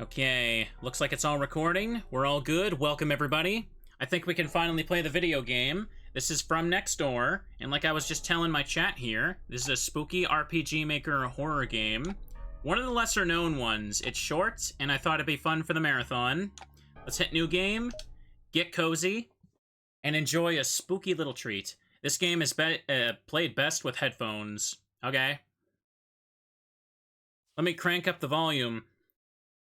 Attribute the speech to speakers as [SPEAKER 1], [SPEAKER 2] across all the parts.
[SPEAKER 1] Okay, looks like it's all recording. We're all good. Welcome, everybody. I think we can finally play the video game. This is From Next Door, and like I was just telling my chat here, this is a spooky RPG Maker horror game. One of the lesser known ones. It's short, and I thought it'd be fun for the marathon. Let's hit new game, get cozy, and enjoy a spooky little treat. This game is played best with headphones. Okay. Let me crank up the volume.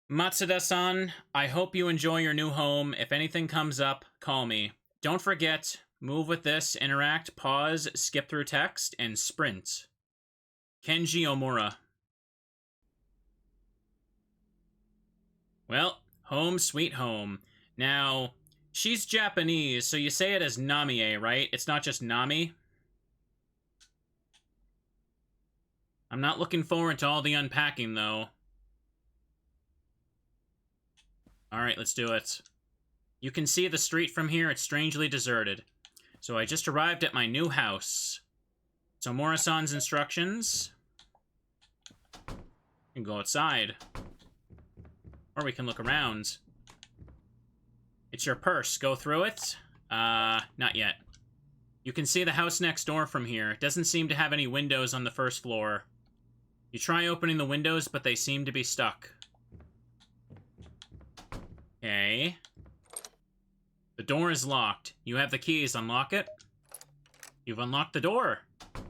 [SPEAKER 1] Matsuda-san, I hope you enjoy your new home. If anything comes up, call me. Don't forget, move with this, interact, pause, skip through text, and sprint. Kenji Omura. Well, home sweet home. Now, she's Japanese, so you say it as Namie, right? It's not just Nami? I'm not looking forward to all the unpacking, though. Alright, let's do it. You can see the street from here. It's strangely deserted. So I just arrived at my new house. So Morisan's instructions. We can go outside. Or we can look around. It's your purse. Go through it. Not yet. You can see the house next door from here. It doesn't seem to have any windows on the first floor. You try opening the windows, but they seem to be stuck. Okay. The door is locked. You have the keys. Unlock it. You've unlocked the door. A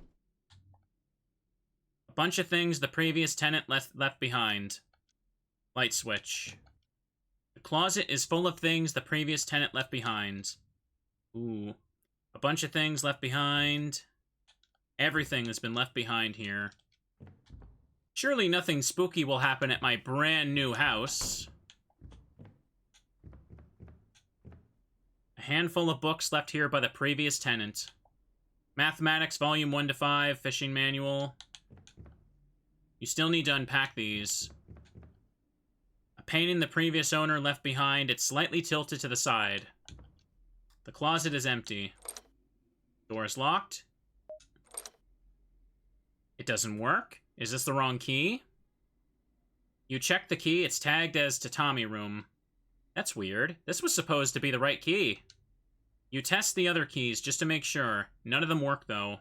[SPEAKER 1] bunch of things the previous tenant left behind. Light switch. The closet is full of things the previous tenant left behind. Ooh. A bunch of things left behind. Everything has been left behind here. Surely nothing spooky will happen at my brand new house. A handful of books left here by the previous tenant. Mathematics, volume 1 to 5, fishing manual. You still need to unpack these. A painting the previous owner left behind. It's slightly tilted to the side. The closet is empty. Door is locked. It doesn't work. Is this the wrong key? You check the key. It's tagged as Tatami Room. That's weird. This was supposed to be the right key. You test the other keys just to make sure. None of them work, though.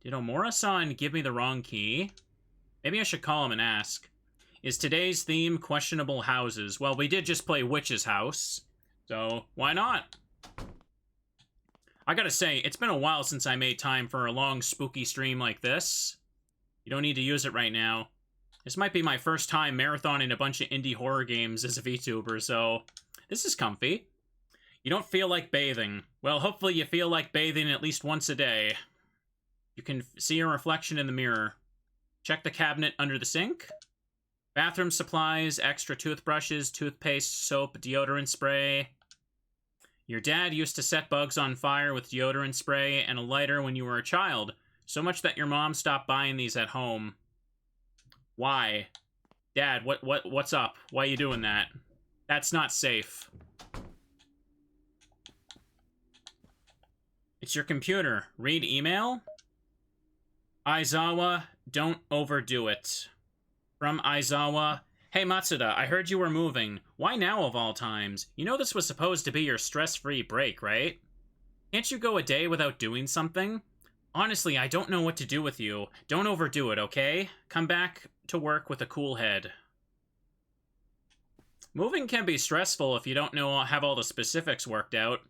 [SPEAKER 1] Did Omura-san give me the wrong key? Maybe I should call him and ask. Is today's theme questionable houses? Well, we did just play Witch's House, so why not? I gotta say, it's been a while since I made time for a long, spooky stream like this. You don't need to use it right now. This might be my first time marathoning a bunch of indie horror games as a VTuber, so this is comfy. You don't feel like bathing. Well, hopefully you feel like bathing at least once a day. You can see your reflection in the mirror. Check the cabinet under the sink. Bathroom supplies, extra toothbrushes, toothpaste, soap, deodorant spray. Your dad used to set bugs on fire with deodorant spray and a lighter when you were a child, so much that your mom stopped buying these at home. Why? Dad, what's up? Why are you doing that? That's not safe. It's your computer. Read email? Aizawa, don't overdo it. From Aizawa, hey Matsuda, I heard you were moving. Why now of all times? You know this was supposed to be your stress-free break, right? Can't you go a day without doing something? Honestly, I don't know what to do with you. Don't overdo it, okay? Come back to work with a cool head. Moving can be stressful if you don't have all the specifics worked out.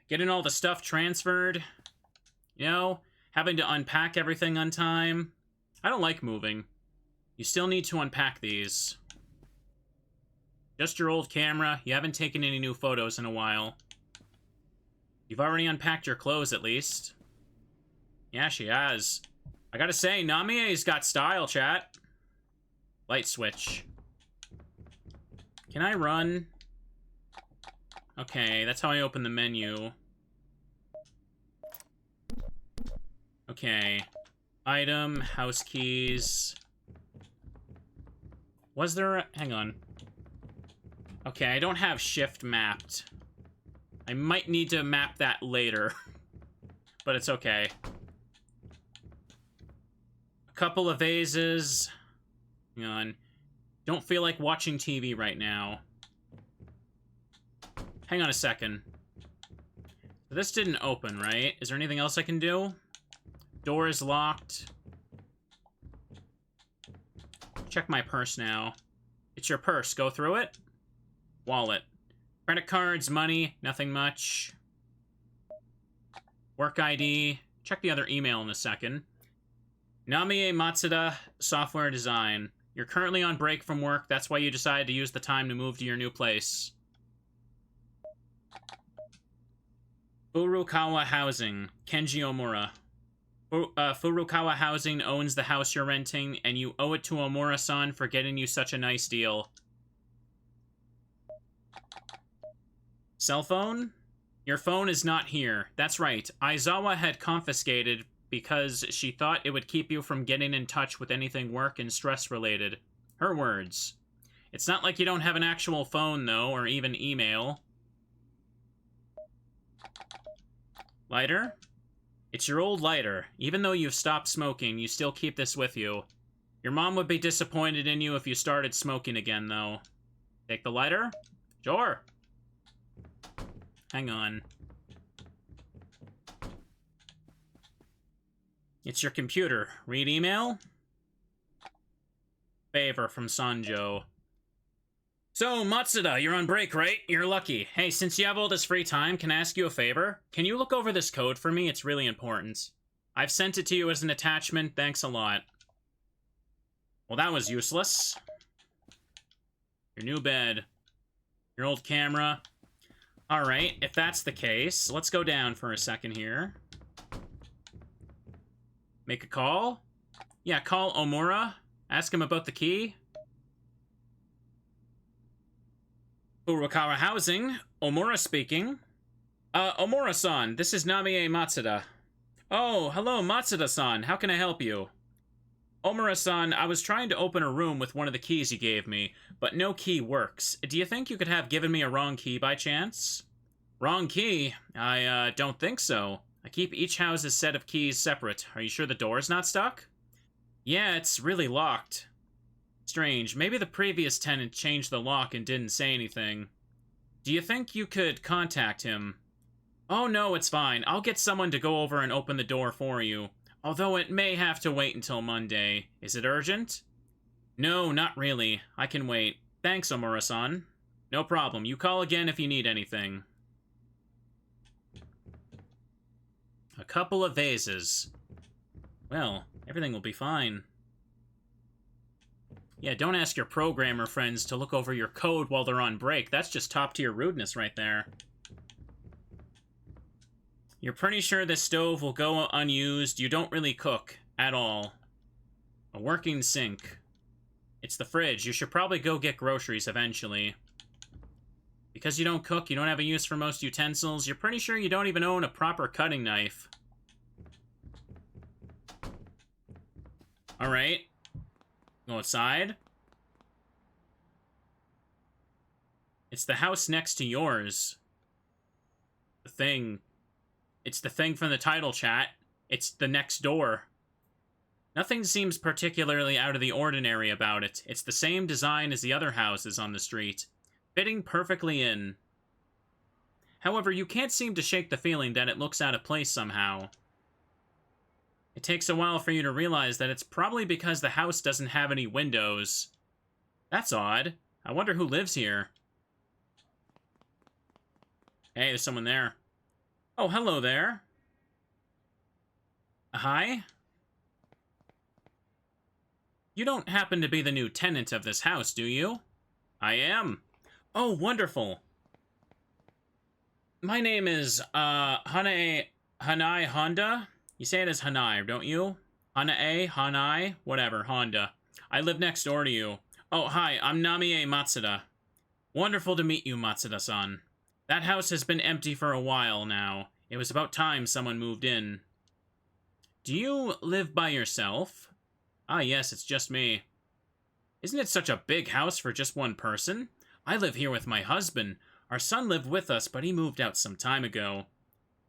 [SPEAKER 1] Getting all the stuff transferred, you know, having to unpack everything on time. I don't like moving. You still need to unpack these. Just your old camera. You haven't taken any new photos in a while. You've already unpacked your clothes, at least. Yeah, she has. I gotta say, Namie's got style, chat. Light switch. Can I run? Okay, that's how I open the menu. Okay. Item, house keys. Was there hang on. Okay, I don't have shift mapped. I might need to map that later. But it's okay. A couple of vases. Hang on. Don't feel like watching TV right now. Hang on a second. This didn't open, right? Is there anything else I can do? Door is locked. Check my purse now. It's your purse. Go through it. Wallet. Credit cards, money, nothing much. Work ID. Check the other email in a second. Namie Matsuda, Software Design. You're currently on break from work. That's why you decided to use the time to move to your new place. Furukawa Housing. Kenji Omura. Furukawa Housing owns the house you're renting, and you owe it to Omura-san for getting you such a nice deal. Cell phone? Your phone is not here. That's right. Aizawa had confiscated because she thought it would keep you from getting in touch with anything work and stress-related. Her words. It's not like you don't have an actual phone, though, or even email. Lighter? It's your old lighter. Even though you've stopped smoking, you still keep this with you. Your mom would be disappointed in you if you started smoking again, though. Take the lighter? Sure. Hang on. It's your computer. Read email? Favor from Sanjo. So, Matsuda, you're on break, right? You're lucky. Hey, since you have all this free time, can I ask you a favor? Can you look over this code for me? It's really important. I've sent it to you as an attachment. Thanks a lot. Well, that was useless. Your new bed. Your old camera. Alright, if that's the case, let's go down for a second here. Make a call? Yeah, call Omura. Ask him about the key. Furukawa Housing. Omura speaking. Omura-san, this is Namie Matsuda. Oh, hello, Matsuda-san. How can I help you? Omura-san, I was trying to open a room with one of the keys you gave me, but no key works. Do you think you could have given me a wrong key by chance? Wrong key? I, don't think so. I keep each house's set of keys separate. Are you sure the door's not stuck? Yeah, it's really locked. Strange. Maybe the previous tenant changed the lock and didn't say anything. Do you think you could contact him? Oh no, it's fine. I'll get someone to go over and open the door for you. Although it may have to wait until Monday. Is it urgent? No, not really. I can wait. Thanks, Omura-san. No problem. You call again if you need anything. A couple of vases. Well, everything will be fine. Yeah, don't ask your programmer friends to look over your code while they're on break. That's just top-tier rudeness right there. You're pretty sure this stove will go unused. You don't really cook. At all. A working sink. It's the fridge. You should probably go get groceries eventually. Because you don't cook, you don't have a use for most utensils, you're pretty sure you don't even own a proper cutting knife. Alright. Go outside. It's the house next to yours. The thing. It's the thing from the title chat. It's the next door. Nothing seems particularly out of the ordinary about it. It's the same design as the other houses on the street. Fitting perfectly in. However, you can't seem to shake the feeling that it looks out of place somehow. It takes a while for you to realize that it's probably because the house doesn't have any windows. That's odd. I wonder who lives here. Hey, there's someone there. Oh, hello there. Hi? You don't happen to be the new tenant of this house, do you? I am. Oh, wonderful. My name is, Hanai Honda? You say it as Hanai, don't you? Hanai, whatever, Honda. I live next door to you. Oh, hi, I'm Namie Matsuda. Wonderful to meet you, Matsuda-san. That house has been empty for a while now. It was about time someone moved in. Do you live by yourself? Ah, yes, it's just me. Isn't it such a big house for just one person? I live here with my husband. Our son lived with us, but he moved out some time ago.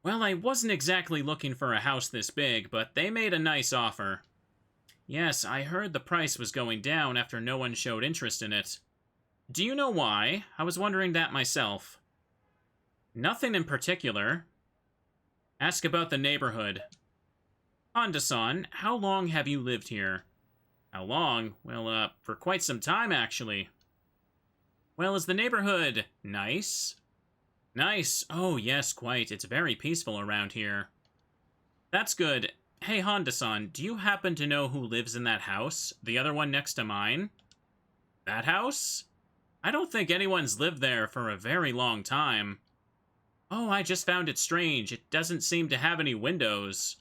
[SPEAKER 1] Well, I wasn't exactly looking for a house this big, but they made a nice offer. Yes, I heard the price was going down after no one showed interest in it. Do you know why? I was wondering that myself. Nothing in particular. Ask about the neighborhood. Honda-san, how long have you lived here? How long? Well, for quite some time, actually. Well, is the neighborhood nice? Nice. Oh, yes, quite. It's very peaceful around here. That's good. Hey, Honda-san, do you happen to know who lives in that house? The other one next to mine? That house? I don't think anyone's lived there for a very long time. Oh, I just found it strange. It doesn't seem to have any windows.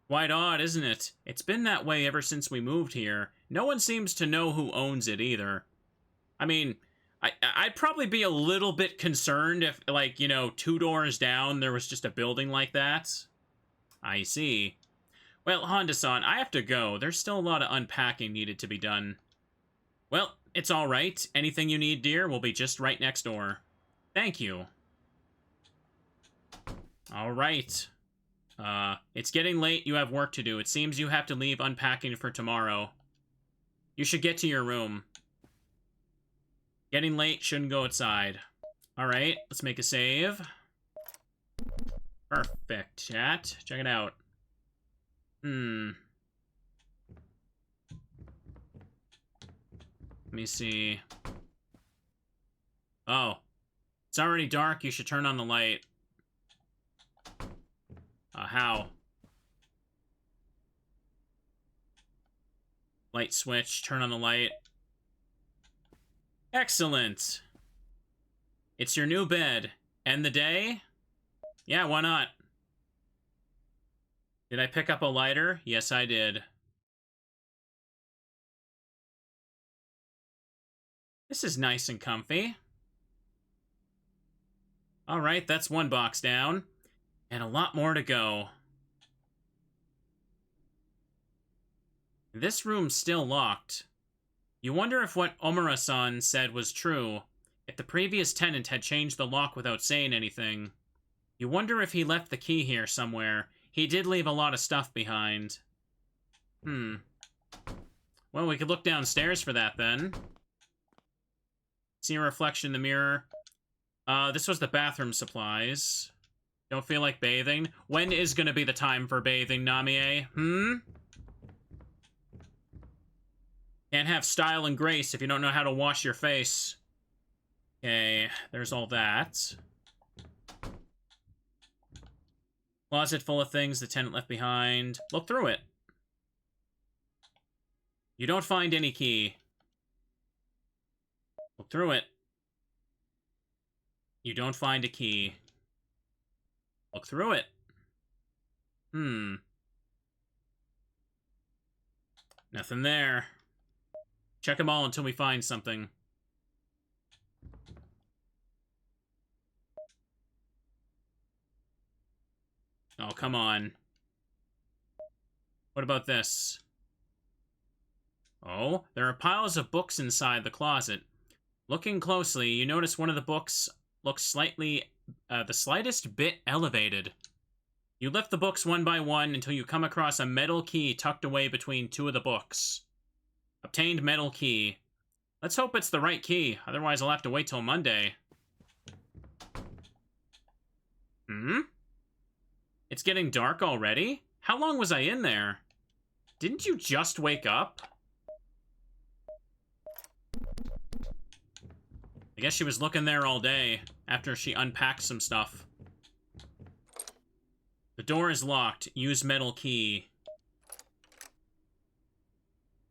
[SPEAKER 1] Quite odd, isn't it? It's been that way ever since we moved here. No one seems to know who owns it either. I mean, I'd probably be a little bit concerned if, like, you know, 2 doors down there was just a building like that. I see. Well, Honda-san, I have to go. There's still a lot of unpacking needed to be done. Well, it's all right. Anything you need, dear, will be just right next door. Thank you. All right. It's getting late. You have work to do. It seems you have to leave unpacking for tomorrow. You should get to your room. Getting late, shouldn't go outside. Alright, let's make a save. Perfect, chat. Check it out. Let me see. Oh. It's already dark, you should turn on the light. How? Light switch, turn on the light. Excellent. It's your new bed. End the day? Yeah, why not? Did I pick up a lighter? Yes, I did. This is nice and comfy. Alright, that's one box down. And a lot more to go. This room's still locked. You wonder if what Omura-san said was true. If the previous tenant had changed the lock without saying anything. You wonder if he left the key here somewhere. He did leave a lot of stuff behind. Well, we could look downstairs for that, then. See a reflection in the mirror. This was the bathroom supplies. Don't feel like bathing? When is gonna be the time for bathing, Namie? Can't have style and grace if you don't know how to wash your face. Okay, there's all that. Closet full of things the tenant left behind. Look through it. You don't find any key. Look through it. You don't find a key. Look through it. Nothing there. Check them all until we find something. Oh, come on. What about this? Oh, there are piles of books inside the closet. Looking closely, you notice one of the books looks slightly, the slightest bit elevated. You lift the books one by one until you come across a metal key tucked away between two of the books. Obtained metal key. Let's hope it's the right key, otherwise I'll have to wait till Monday. It's getting dark already? How long was I in there? Didn't you just wake up? I guess she was looking there all day, after she unpacked some stuff. The door is locked. Use metal key.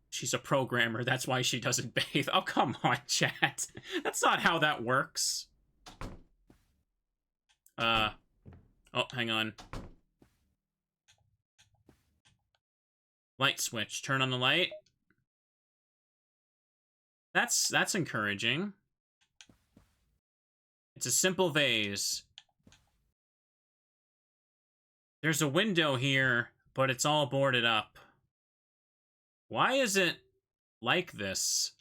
[SPEAKER 1] She's a programmer, that's why she doesn't bathe. Oh, come on, chat. That's not how that works. Oh, hang on. Light switch. Turn on the light. That's encouraging. It's a simple vase. There's a window here, but it's all boarded up. Why is it like this?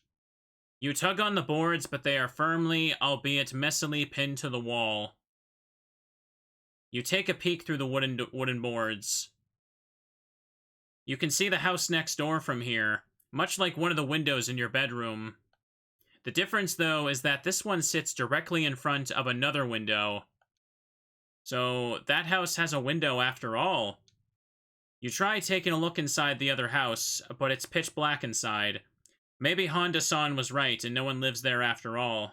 [SPEAKER 1] You tug on the boards, but they are firmly, albeit messily, pinned to the wall. You take a peek through the wooden boards. You can see the house next door from here, much like one of the windows in your bedroom. The difference, though, is that this one sits directly in front of another window. So that house has a window after all. You try taking a look inside the other house, but it's pitch black inside. Maybe Honda-san was right and no one lives there after all.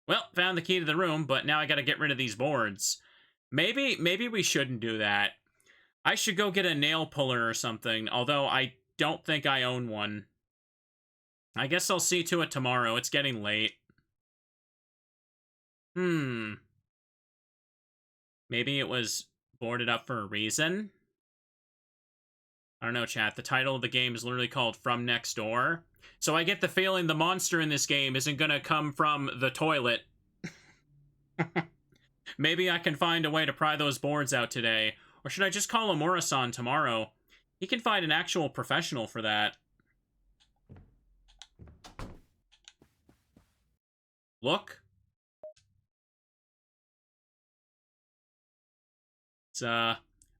[SPEAKER 1] Well, found the key to the room, but now I gotta get rid of these boards. Maybe we shouldn't do that. I should go get a nail puller or something, although I don't think I own one. I guess I'll see to it tomorrow. It's getting late. Maybe it was boarded up for a reason? I don't know, chat. The title of the game is literally called From Next Door. So I get the feeling the monster in this game isn't gonna come from the toilet. Maybe I can find a way to pry those boards out today. Or should I just call Amura-san tomorrow? He can find an actual professional for that. Look. It's,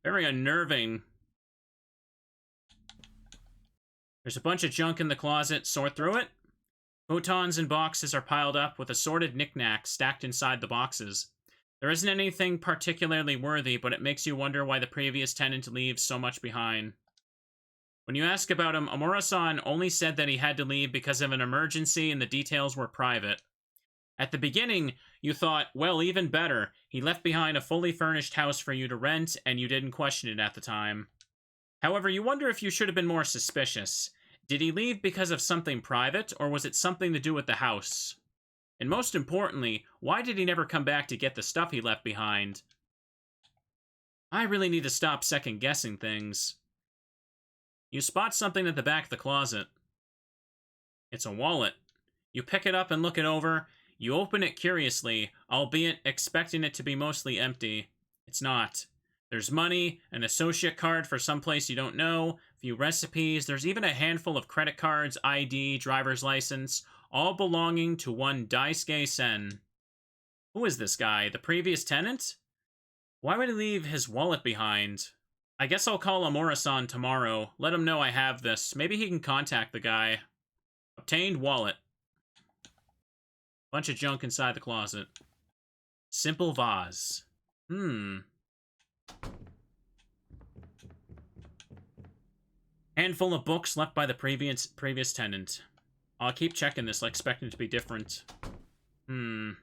[SPEAKER 1] very unnerving. There's a bunch of junk in the closet. Sort through it. Futons and boxes are piled up with assorted knickknacks stacked inside the boxes. There isn't anything particularly worthy, but it makes you wonder why the previous tenant leaves so much behind. When you ask about him, Amura-san only said that he had to leave because of an emergency and the details were private. At the beginning, you thought, well, even better, he left behind a fully furnished house for you to rent, and you didn't question it at the time. However, you wonder if you should have been more suspicious. Did he leave because of something private, or was it something to do with the house? And most importantly, why did he never come back to get the stuff he left behind? I really need to stop second-guessing things. You spot something at the back of the closet. It's a wallet. You pick it up and look it over. You open it curiously, albeit expecting it to be mostly empty. It's not. There's money, an associate card for someplace you don't know, a few recipes, there's even a handful of credit cards, ID, driver's license, all belonging to one Daisuke Sen. Who is this guy? The previous tenant? Why would he leave his wallet behind? I guess I'll call Amura-san tomorrow. Let him know I have this. Maybe he can contact the guy. Obtained wallet. Bunch of junk inside the closet. Simple vase. Handful of books left by the previous tenant. I'll keep checking this, like expecting it to be different. I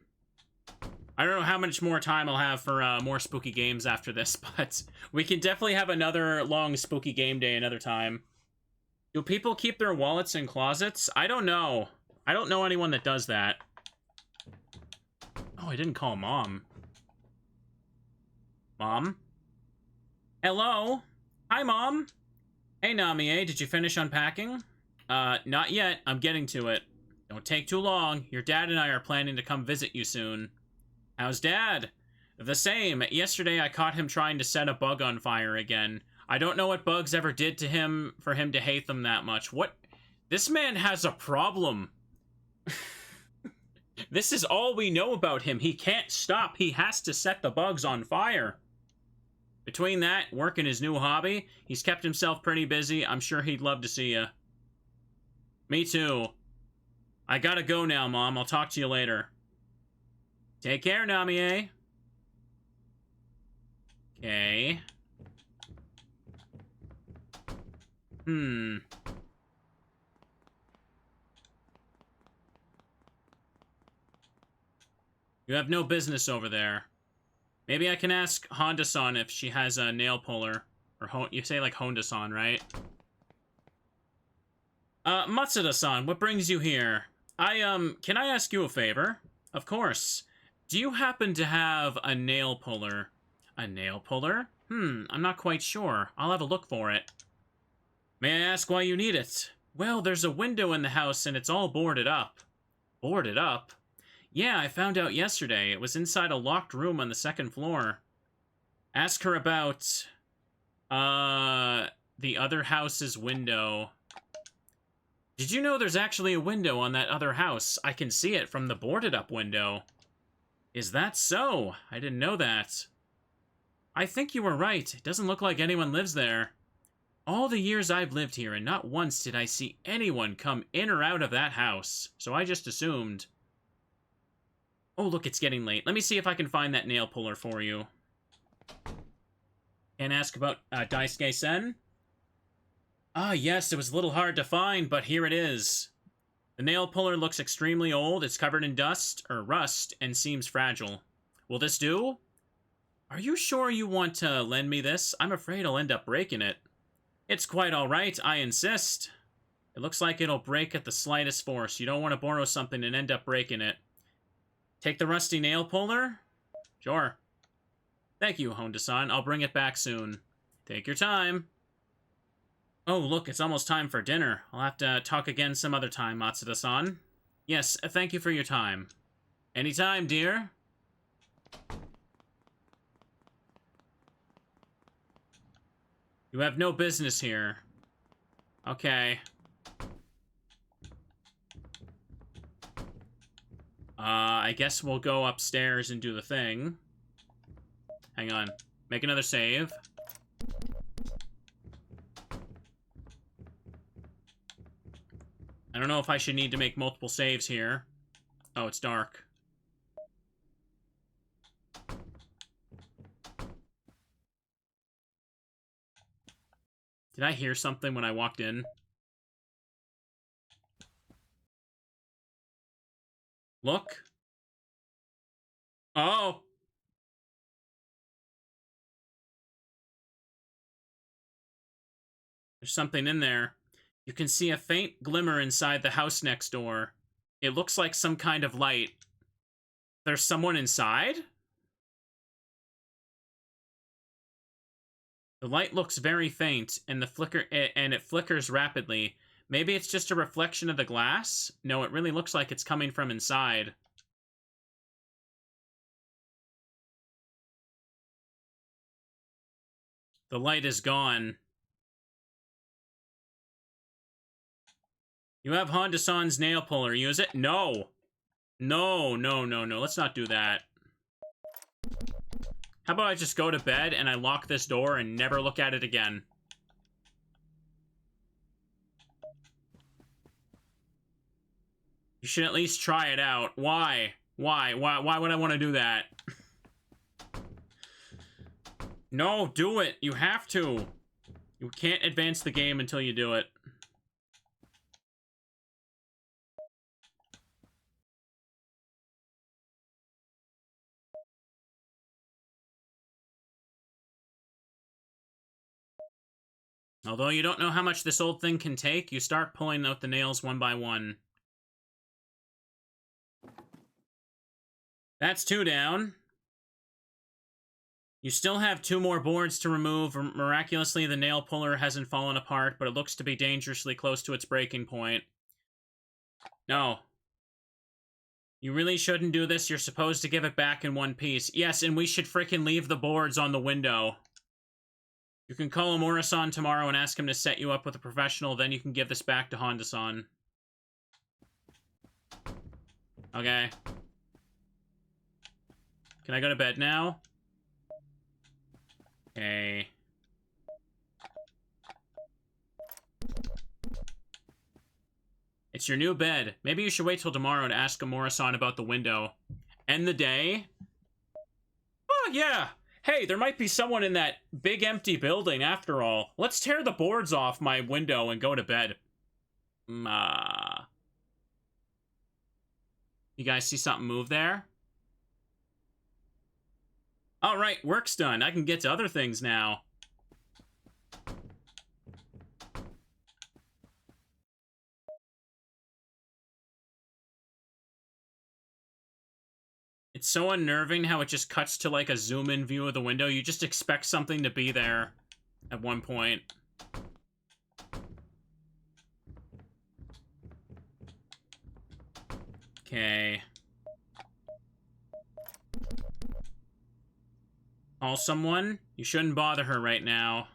[SPEAKER 1] don't know how much more time I'll have for more spooky games after this, but we can definitely have another long spooky game day another time. Do people keep their wallets in closets? I don't know. I don't know anyone that does that. Oh, I didn't call Mom. Mom? Hello? Hi, Mom? Hey, Namie, did you finish unpacking? Not yet. I'm getting to it. Don't take too long. Your dad and I are planning to come visit you soon. How's Dad? The same. Yesterday I caught him trying to set a bug on fire again. I don't know what bugs ever did to him for him to hate them that much. What? This man has a problem. This is all we know about him. He can't stop. He has to set the bugs on fire. Between that, work and his new hobby, he's kept himself pretty busy. I'm sure he'd love to see you. Me too. I gotta go now, Mom. I'll talk to you later. Take care, Namie. Okay. You have no business over there. Maybe I can ask Honda-san if she has a nail puller. Or you say like Honda-san, right? Matsuda-san, what brings you here? Can I ask you a favor? Of course. Do you happen to have a nail puller? A nail puller? I'm not quite sure. I'll have a look for it. May I ask why you need it? Well, there's a window in the house and it's all boarded up. Boarded up? Yeah, I found out yesterday. It was inside a locked room on the second floor. Ask her about, the other house's window. Did you know there's actually a window on that other house? I can see it from the boarded up window. Is that so? I didn't know that. I think you were right. It doesn't look like anyone lives there. All the years I've lived here, and not once did I see anyone come in or out of that house. So I just assumed. Oh, look, it's getting late. Let me see if I can find that nail puller for you. And ask about Daisuke-sen? Ah, yes, it was a little hard to find, but here it is. The nail puller looks extremely old. It's covered in dust, or rust, and seems fragile. Will this do? Are you sure you want to lend me this? I'm afraid I'll end up breaking it. It's quite alright, I insist. It looks like it'll break at the slightest force. You don't want to borrow something and end up breaking it. Take the rusty nail puller? Sure. Thank you, Honda-san. I'll bring it back soon. Take your time. Oh, look, it's almost time for dinner. I'll have to talk again some other time, Matsuda-san. Yes, thank you for your time. Anytime, dear. You have no business here. Okay. I guess we'll go upstairs and do the thing. Hang on. Make another save. I don't know if I should need to make multiple saves here. Oh, it's dark. Did I hear something when I walked in? Look. Oh! There's something in there. You can see a faint glimmer inside the house next door. It looks like some kind of light. There's someone inside? The light looks very faint, and it flickers rapidly. Maybe it's just a reflection of the glass? No, it really looks like it's coming from inside. The light is gone. You have Honda-san's nail puller. Use it? No. No, no, no, no. Let's not do that. How about I just go to bed and I lock this door and never look at it again? You should at least try it out. Why? Why would I want to do that? No, do it. You have to. You can't advance the game until you do it. Although you don't know how much this old thing can take, you start pulling out the nails one by one. That's 2 down. You still have 2 more boards to remove. Miraculously, the nail puller hasn't fallen apart, but it looks to be dangerously close to its breaking point. No. You really shouldn't do this. You're supposed to give it back in one piece. Yes, and we should frickin' leave the boards on the window. You can call Omura-san tomorrow and ask him to set you up with a professional, then you can give this back to Honda-san. Okay. Can I go to bed now? Okay. It's your new bed. Maybe you should wait till tomorrow to ask Omura-san about the window. End the day? Oh, yeah. Hey, there might be someone in that big empty building after all. Let's tear the boards off my window and go to bed. You guys see something move there? Alright, work's done. I can get to other things now. It's so unnerving how it just cuts to like a zoom-in view of the window. You just expect something to be there at one point. Okay. Call someone? You shouldn't bother her right now.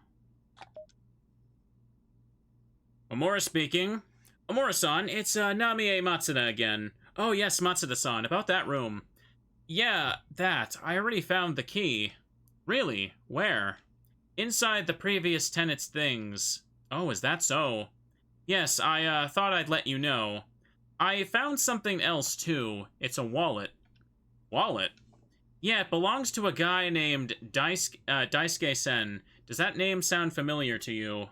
[SPEAKER 1] Omura speaking. Omura-san, it's Namie Matsuda again. Oh yes, Matsuda-san, about that room. Yeah, that. I already found the key. Really? Where? Inside the previous tenant's things. Oh, is that so? Yes, I thought I'd let you know. I found something else, too. It's a wallet. Wallet? Yeah, it belongs to a guy named Daisuke Sen. Does that name sound familiar to you?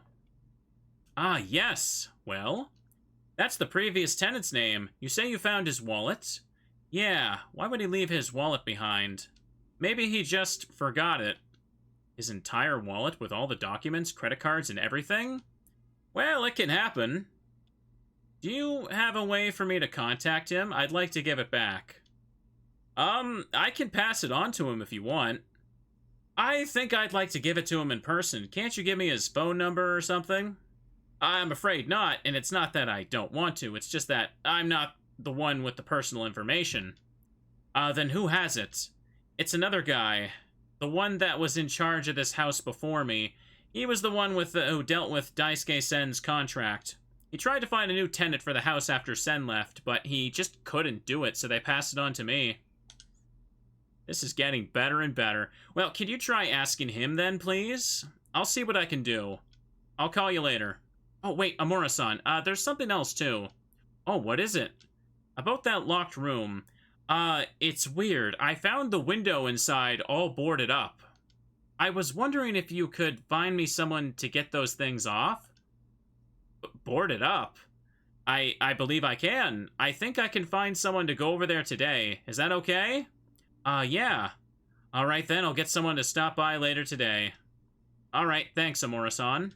[SPEAKER 1] Ah, yes. Well, that's the previous tenant's name. You say you found his wallet? Yeah, why would he leave his wallet behind? Maybe he just forgot it. His entire wallet with all the documents, credit cards, and everything? Well, it can happen. Do you have a way for me to contact him? I'd like to give it back. I can pass it on to him if you want. I think I'd like to give it to him in person. Can't you give me his phone number or something? I'm afraid not, and it's not that I don't want to, it's just that I'm not the one with the personal information. Then who has it? It's another guy. The one that was in charge of this house before me. He was the one who dealt with Daisuke Sen's contract. He tried to find a new tenant for the house after Sen left, but he just couldn't do it, so they passed it on to me. This is getting better and better. Well, can you try asking him then, please? I'll see what I can do. I'll call you later. Oh, wait, Amura-san, there's something else, too. Oh, what is it? About that locked room. It's weird. I found the window inside all boarded up. I was wondering if you could find me someone to get those things off? Boarded up? I believe I can. I think I can find someone to go over there today. Is that okay? Yeah. Alright then, I'll get someone to stop by later today. Alright, thanks, Amura-san.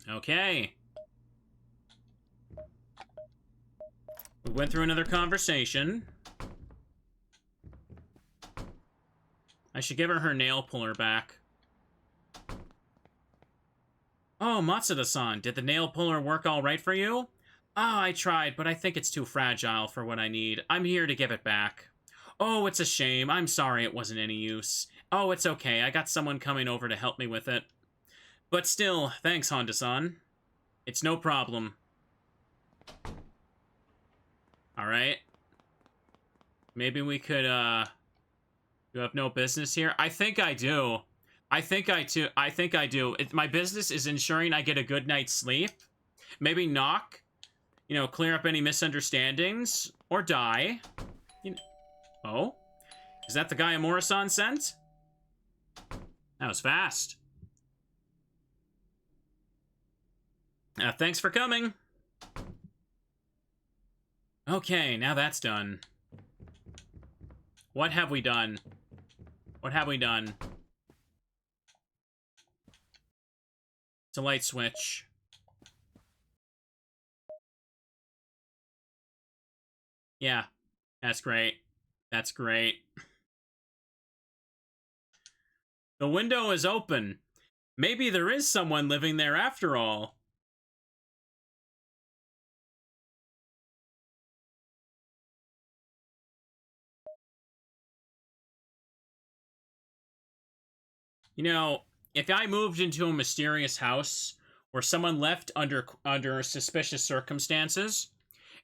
[SPEAKER 1] Okay. We went through another conversation. I should give her nail puller back. Oh, Matsuda-san, did the nail puller work all right for you? Ah, I tried, but I think it's too fragile for what I need. I'm here to give it back. Oh, it's a shame. I'm sorry it wasn't any use. Oh, it's okay. I got someone coming over to help me with it. But still, thanks, Honda-san. It's no problem. Alright. Maybe we could, You have no business here? I think I do. I think I do. My business is ensuring I get a good night's sleep. Maybe knock. You know, clear up any misunderstandings. Or die. Oh? Is that the guy Amura-san sent? That was fast. Thanks for coming. Okay, now that's done. What have we done? What have we done? It's a light switch. Yeah, that's great. That's great. The window is open. Maybe there is someone living there after all. You know, if I moved into a mysterious house where someone left under suspicious circumstances,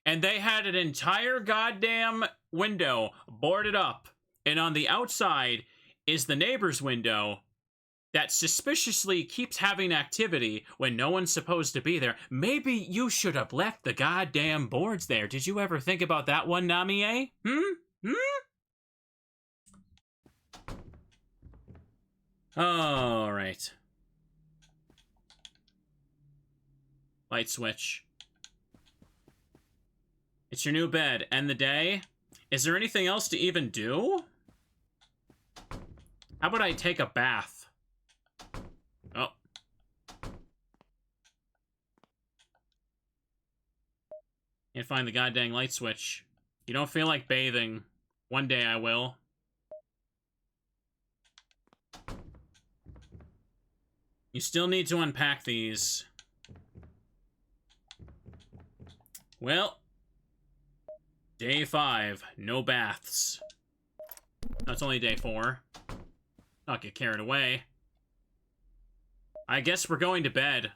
[SPEAKER 1] and they had an entire goddamn window boarded up, and on the outside is the neighbor's window that suspiciously keeps having activity when no one's supposed to be there, maybe you should have left the goddamn boards there. Did you ever think about that one, Namie? All right. Light switch. It's your new bed. End the day. Is there anything else to even do? How about I take a bath? Oh. Can't find the goddamn light switch. You don't feel like bathing. One day I will. You still need to unpack these. Well, day 5, no baths. No, it's only day 4. Not get carried away. I guess we're going to bed.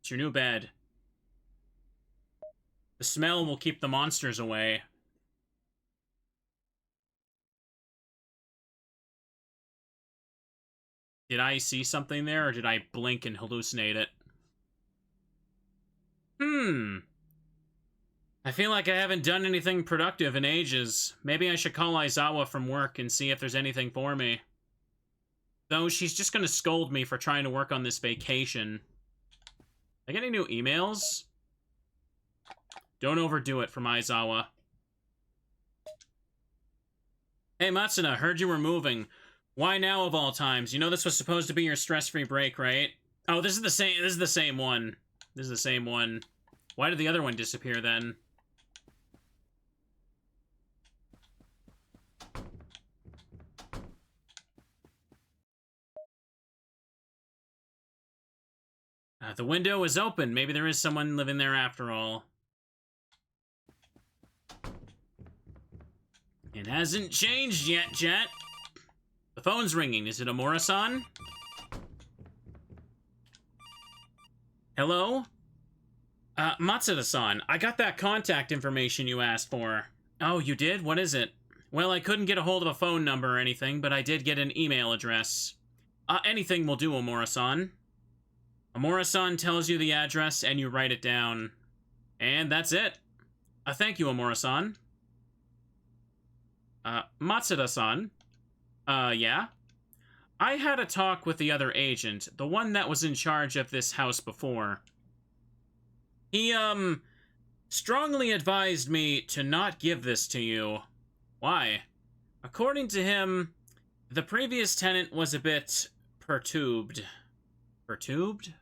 [SPEAKER 1] It's your new bed. The smell will keep the monsters away. Did I see something there, or did I blink and hallucinate it? I feel like I haven't done anything productive in ages. Maybe I should call Aizawa from work and see if there's anything for me. Though she's just gonna scold me for trying to work on this vacation. I get any new emails? Don't overdo it from Aizawa. Hey Matsuda, heard you were moving. Why now of all times? You know this was supposed to be your stress-free break, right? Oh, this is the same one. This is the same one. Why did the other one disappear then? The window is open. Maybe there is someone living there after all. It hasn't changed yet, Jet. The phone's ringing. Is it Amura-san? Hello? Matsuda-san, I got that contact information you asked for. Oh, you did? What is it? Well, I couldn't get a hold of a phone number or anything, but I did get an email address. Anything will do, Amura-san. Amura-san tells you the address, and you write it down. And that's it. Thank you, Amura-san. Matsuda-san? Yeah? I had a talk with the other agent, the one that was in charge of this house before. He, strongly advised me to not give this to you. Why? According to him, the previous tenant was a bit perturbed. Perturbed?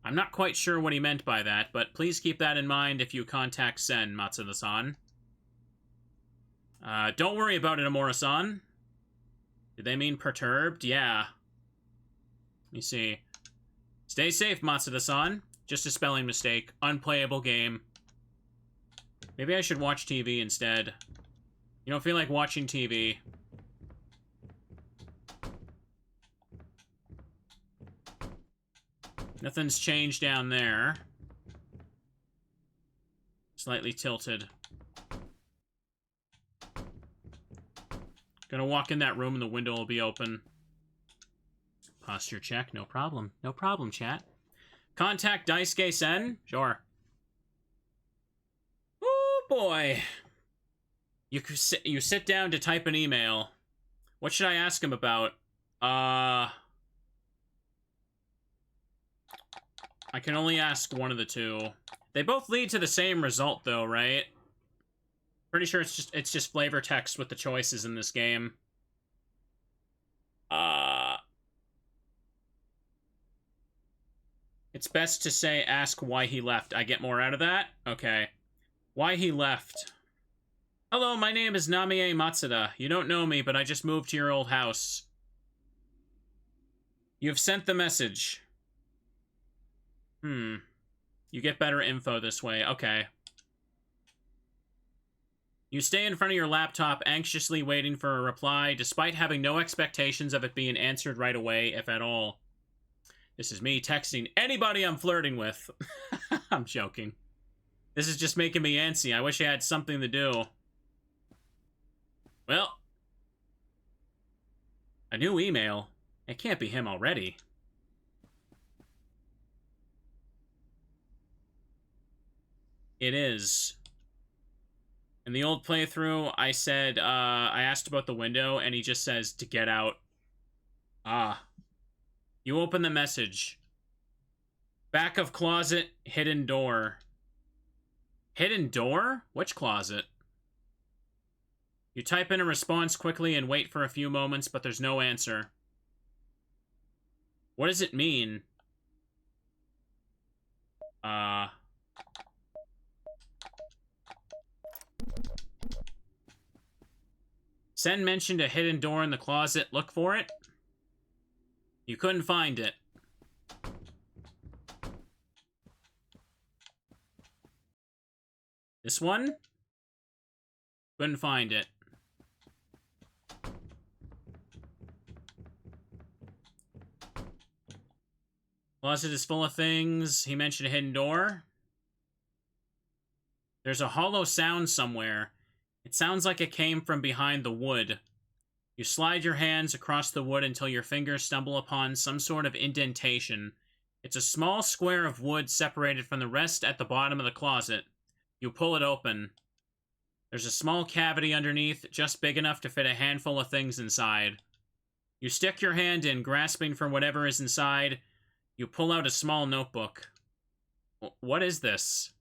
[SPEAKER 1] I'm not quite sure what he meant by that, but please keep that in mind if you contact Sen, Matsuda-san. Don't worry about it, Amura-san. Did they mean perturbed? Yeah. Let me see. Stay safe, Matsuda-san. Just a spelling mistake. Unplayable game. Maybe I should watch TV instead. You don't feel like watching TV. Nothing's changed down there. Slightly tilted. Gonna walk in that room and the window will be open. Posture check, no problem. No problem, chat. Contact Daisuke-sen? Sure. Oh boy. You sit down to type an email. What should I ask him about? I can only ask one of the two. They both lead to the same result though, right? Pretty sure it's just flavor text with the choices in this game. It's best to say ask why he left. I get more out of that? Okay. Why he left. Hello, my name is Namie Matsuda. You don't know me, but I just moved to your old house. You've sent the message. You get better info this way. Okay. You stay in front of your laptop, anxiously waiting for a reply, despite having no expectations of it being answered right away, if at all. This is me texting anybody I'm flirting with. I'm joking. This is just making me antsy. I wish I had something to do. Well. A new email. It can't be him already. It is. In the old playthrough, I said, I asked about the window, and he just says to get out. Ah. You open the message. Back of closet, hidden door. Hidden door? Which closet? You type in a response quickly and wait for a few moments, but there's no answer. What does it mean? Sen mentioned a hidden door in the closet. Look for it. You couldn't find it. This one? Couldn't find it. Closet is full of things. He mentioned a hidden door. There's a hollow sound somewhere. It sounds like it came from behind the wood. You slide your hands across the wood until your fingers stumble upon some sort of indentation. It's a small square of wood separated from the rest at the bottom of the closet. You pull it open. There's a small cavity underneath, just big enough to fit a handful of things inside. You stick your hand in, grasping for whatever is inside. You pull out a small notebook. What is this?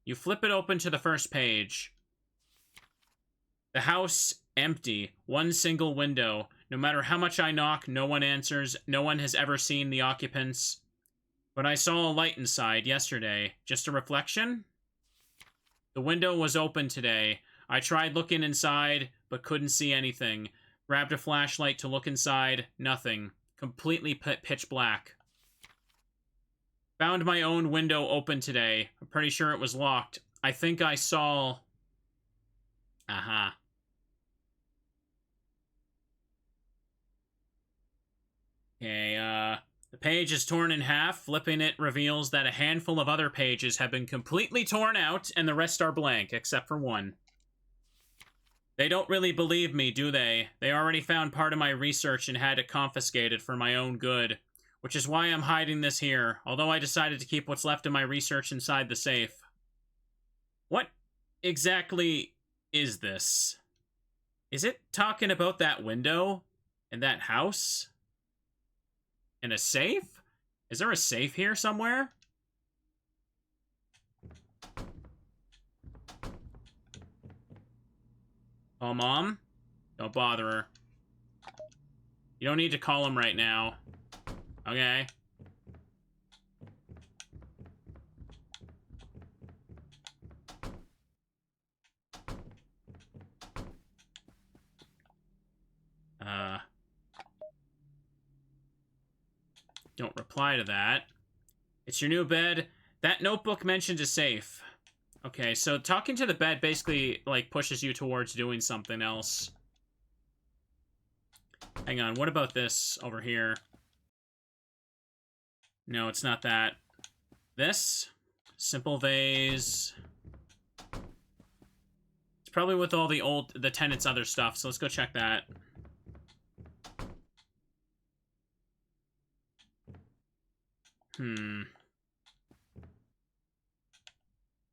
[SPEAKER 1] You flip it open to the first page. The house, empty. One single window. No matter how much I knock, no one answers. No one has ever seen the occupants. But I saw a light inside yesterday. Just a reflection? The window was open today. I tried looking inside, but couldn't see anything. Grabbed a flashlight to look inside. Nothing. Completely pitch black. Found my own window open today. I'm pretty sure it was locked. I think I saw... Aha. Okay, the page is torn in half. Flipping it reveals that a handful of other pages have been completely torn out, and the rest are blank, except for one. They don't really believe me, do they? They already found part of my research and had it confiscated for my own good. Which is why I'm hiding this here, although I decided to keep what's left of my research inside the safe. What exactly is this? Is it talking about that window? And that house? And a safe? Is there a safe here somewhere? Call Mom? Don't bother her. You don't need to call him right now. Okay. Don't reply to that. It's your new bed. That notebook mentioned a safe. Okay, so talking to the bed basically, like, pushes you towards doing something else. Hang on, what about this over here? No, it's not that. This? Simple vase. It's probably with all the tenant's other stuff, so let's go check that.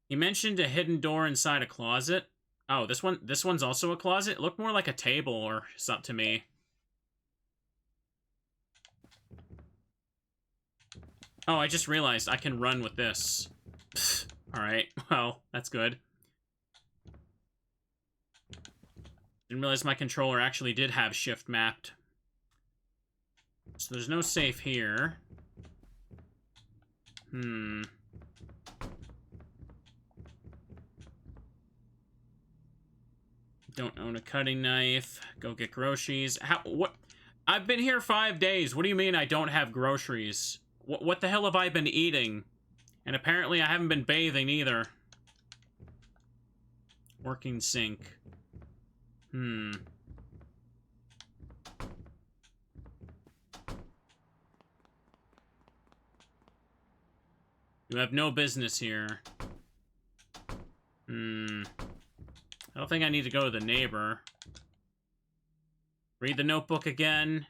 [SPEAKER 1] He mentioned a hidden door inside a closet. Oh, this one's also a closet? It looked more like a table or something to me. Oh, I just realized I can run with this. Alright, well, that's good. Didn't realize my controller actually did have shift mapped. So there's no safe here. Don't own a cutting knife. Go get groceries. What? I've been here 5 days. What do you mean I don't have groceries? What the hell have I been eating? And apparently I haven't been bathing either. Working sink. You have no business here. I don't think I need to go to the neighbor. Read the notebook again?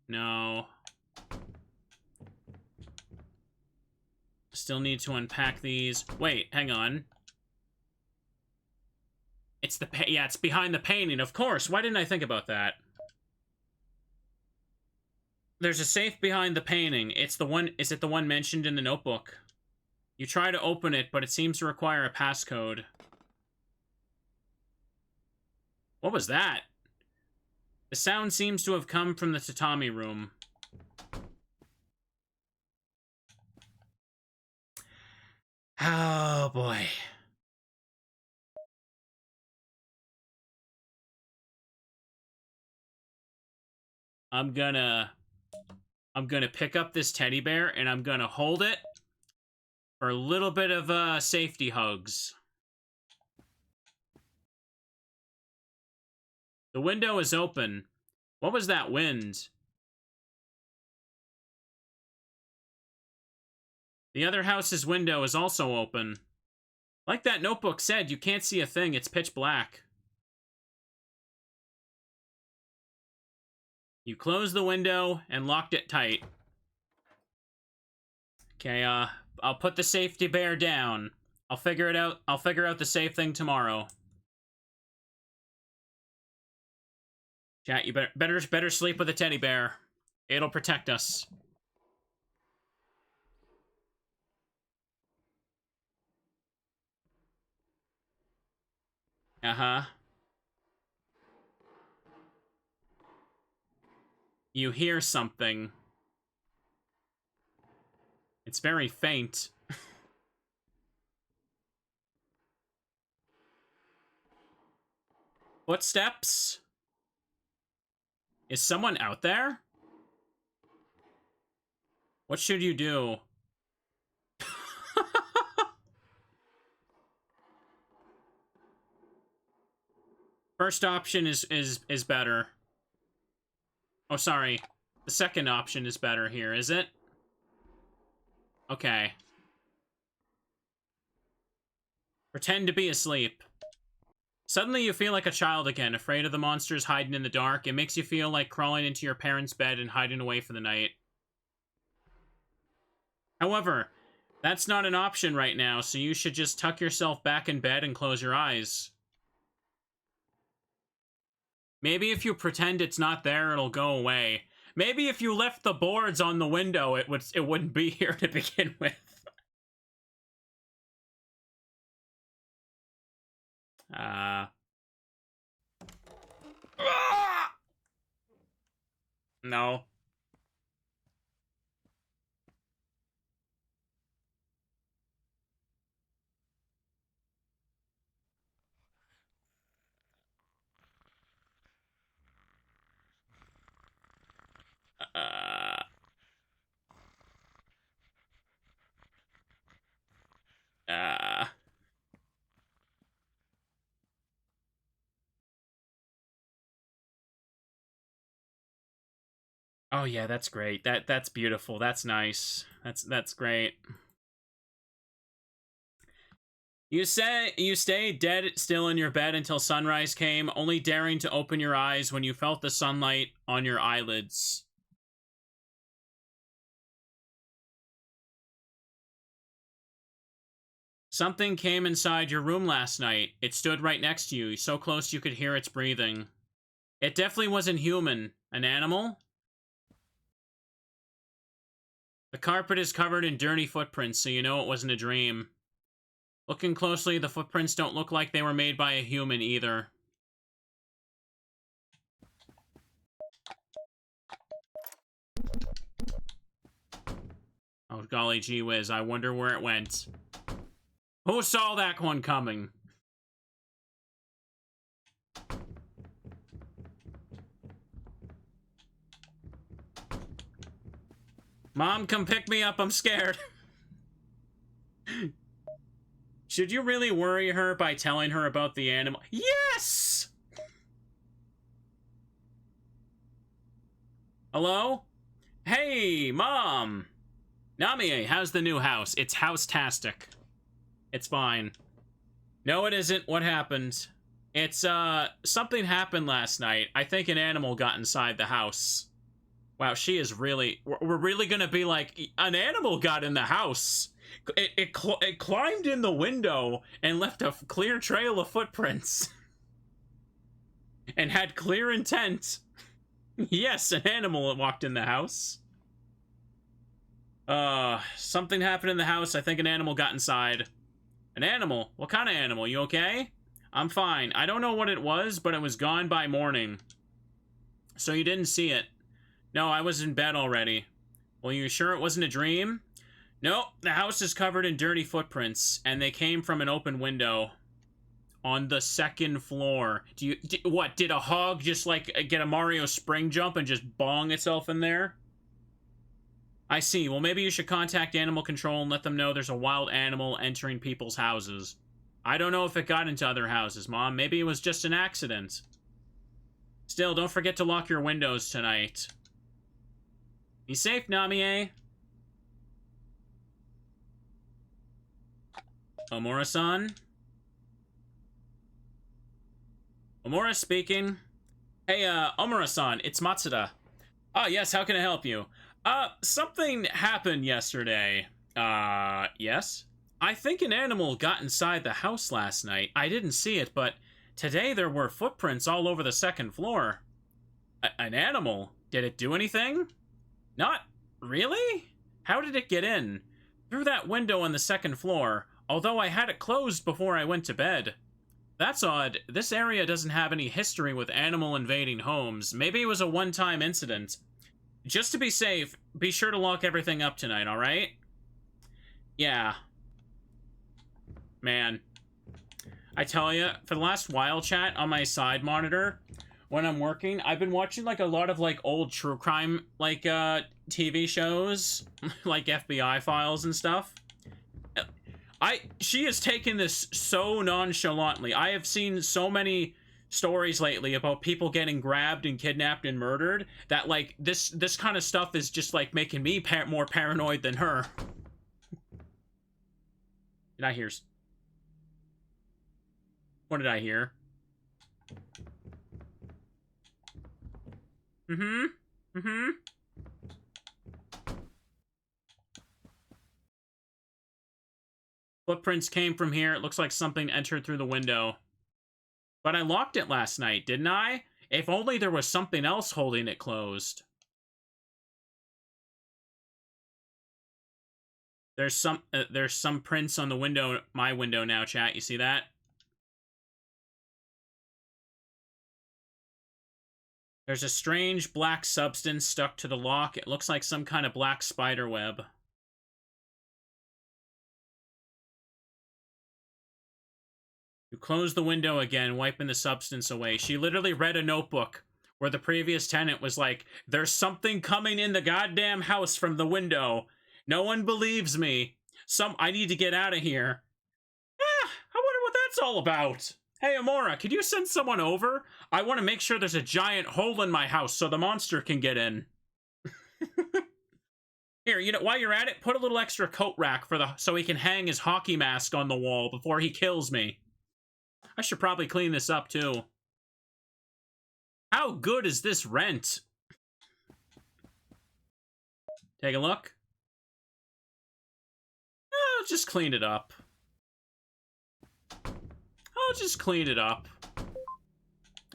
[SPEAKER 1] No. Still need to unpack these. Wait, hang on. It's yeah, it's behind the painting, of course. Why didn't I think about that? There's a safe behind the painting. It's the one, is it the one mentioned in the notebook? You try to open it, but it seems to require a passcode. What was that? The sound seems to have come from the tatami room. Oh, boy. I'm gonna pick up this teddy bear, and I'm gonna hold it for a little bit of, safety hugs. The window is open. What was that wind? The other house's window is also open. Like that notebook said, you can't see a thing. It's pitch black. You closed the window and locked it tight. Okay, I'll put the safety bear down. I'll figure it out. I'll figure out the safe thing tomorrow. Chat, you better sleep with a teddy bear. It'll protect us. Uh-huh. You hear something. It's very faint. Footsteps? Is someone out there? What should you do? First option is better. Oh, sorry. The second option is better here, is it? Okay. Pretend to be asleep. Suddenly you feel like a child again, afraid of the monsters hiding in the dark. It makes you feel like crawling into your parents' bed and hiding away for the night. However, that's not an option right now, so you should just tuck yourself back in bed and close your eyes. Maybe if you pretend it's not there, it'll go away. Maybe if you left the boards on the window, it wouldn't be here to begin with. No. Oh yeah, that's great. That's beautiful. That's nice. That's great. You stayed dead still in your bed until sunrise came, only daring to open your eyes when you felt the sunlight on your eyelids. Something came inside your room last night. It stood right next to you, so close you could hear its breathing. It definitely wasn't human. An animal? The carpet is covered in dirty footprints, so you know it wasn't a dream. Looking closely, the footprints don't look like they were made by a human either. Oh, golly gee whiz, I wonder where it went. Who saw that one coming? Mom, come pick me up, I'm scared. Should you really worry her by telling her about the animal? Yes! Hello? Hey, Mom! Namie, how's the new house? It's house-tastic. It's fine. No, it isn't. What happened? It's, something happened last night. I think an animal got inside the house. Wow, she is really... We're really gonna be like, an animal got in the house. It climbed in the window and left a clear trail of footprints. And had clear intent. Yes, an animal walked in the house. Something happened in the house. I think an animal got inside. An animal? What kind of animal? You okay? I'm fine. I don't know what it was, but it was gone by morning. So you didn't see it? No, I was in bed already. Well, you sure it wasn't a dream? Nope, the house is covered in dirty footprints, and they came from an open window on the second floor. What, did a hog just, like, get a Mario spring jump and just bong itself in there? I see. Well, maybe you should contact animal control and let them know there's a wild animal entering people's houses. I don't know if it got into other houses, Mom. Maybe it was just an accident. Still, don't forget to lock your windows tonight. Be safe, Namie. Omura-san? Omura speaking. Hey, Omura-san, it's Matsuda. Yes, how can I help you? Something happened yesterday. Yes? I think an animal got inside the house last night. I didn't see it, but today there were footprints all over the second floor. An animal? Did it do anything? Not really? How did it get in? Through that window on the second floor, although I had it closed before I went to bed. That's odd. This area doesn't have any history with animal invading homes. Maybe it was a one-time incident. Just to be safe, be sure to lock everything up tonight, alright? Yeah. Man. I tell you, for the last while, chat, on my side monitor, when I'm working, I've been watching, like, a lot of, like, old true crime, like, TV shows. Like FBI files and stuff. She has taken this so nonchalantly. I have seen so many stories lately about people getting grabbed and kidnapped and murdered that, like, this kind of stuff is just, like, making me more paranoid than her. Did I hear? What did I hear? Footprints came from here. It looks like something entered through the window. But I locked it last night, didn't I? If only there was something else holding it closed. There's some prints on the window, my window now, chat. You see that? There's a strange black substance stuck to the lock. It looks like some kind of black spider web. You close the window again, wiping the substance away. She literally read a notebook where the previous tenant was like, there's something coming in the goddamn house from the window. No one believes me. I need to get out of here. I wonder what that's all about. Hey, Amora, could you send someone over? I want to make sure there's a giant hole in my house so the monster can get in. Here, you know, while you're at it, put a little extra coat rack so he can hang his hockey mask on the wall before he kills me. I should probably clean this up, too. How good is this rent? Take a look. I'll just clean it up.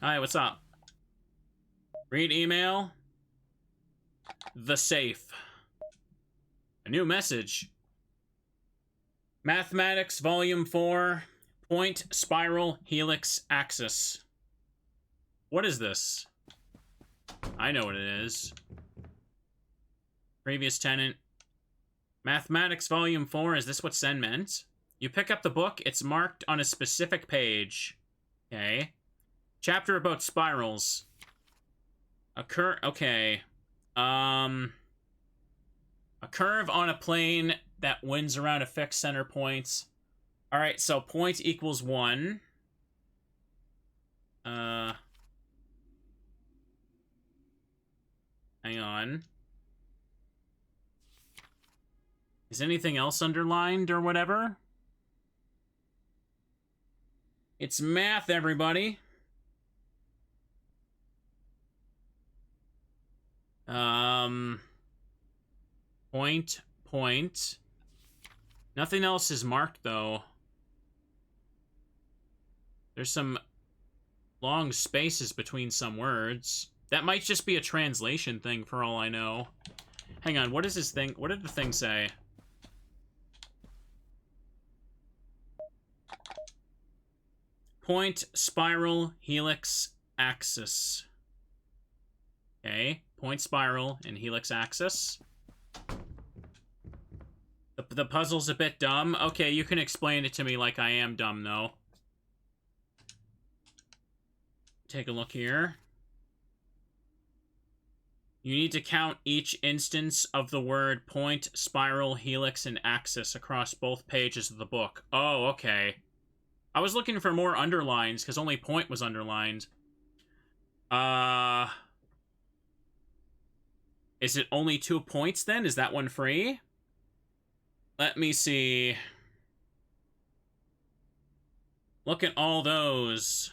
[SPEAKER 1] Alright, what's up? Read email. The safe. A new message. Mathematics, Volume 4. Point, spiral, helix, axis. What is this? I know what it is. Previous tenant. Mathematics, Volume 4. Is this what Sen meant? You pick up the book. It's marked on a specific page. Okay. Chapter about spirals. Okay. A curve on a plane that winds around a fixed center point. Alright, so point equals 1. Hang on. Is anything else underlined or whatever? It's math, everybody. Point. Nothing else is marked, though. There's some long spaces between some words. That might just be a translation thing for all I know. Hang on, what is this thing? What did the thing say? Point, spiral, helix, axis. Okay, point, spiral, and helix axis. The puzzle's a bit dumb. Okay, you can explain it to me like I am dumb, though. Take a look here. You need to count each instance of the word point, spiral, helix, and axis across both pages of the book. Oh, okay. I was looking for more underlines, because only point was underlined. Is it only 2 points, then? Is that one free? Let me see. Look at all those.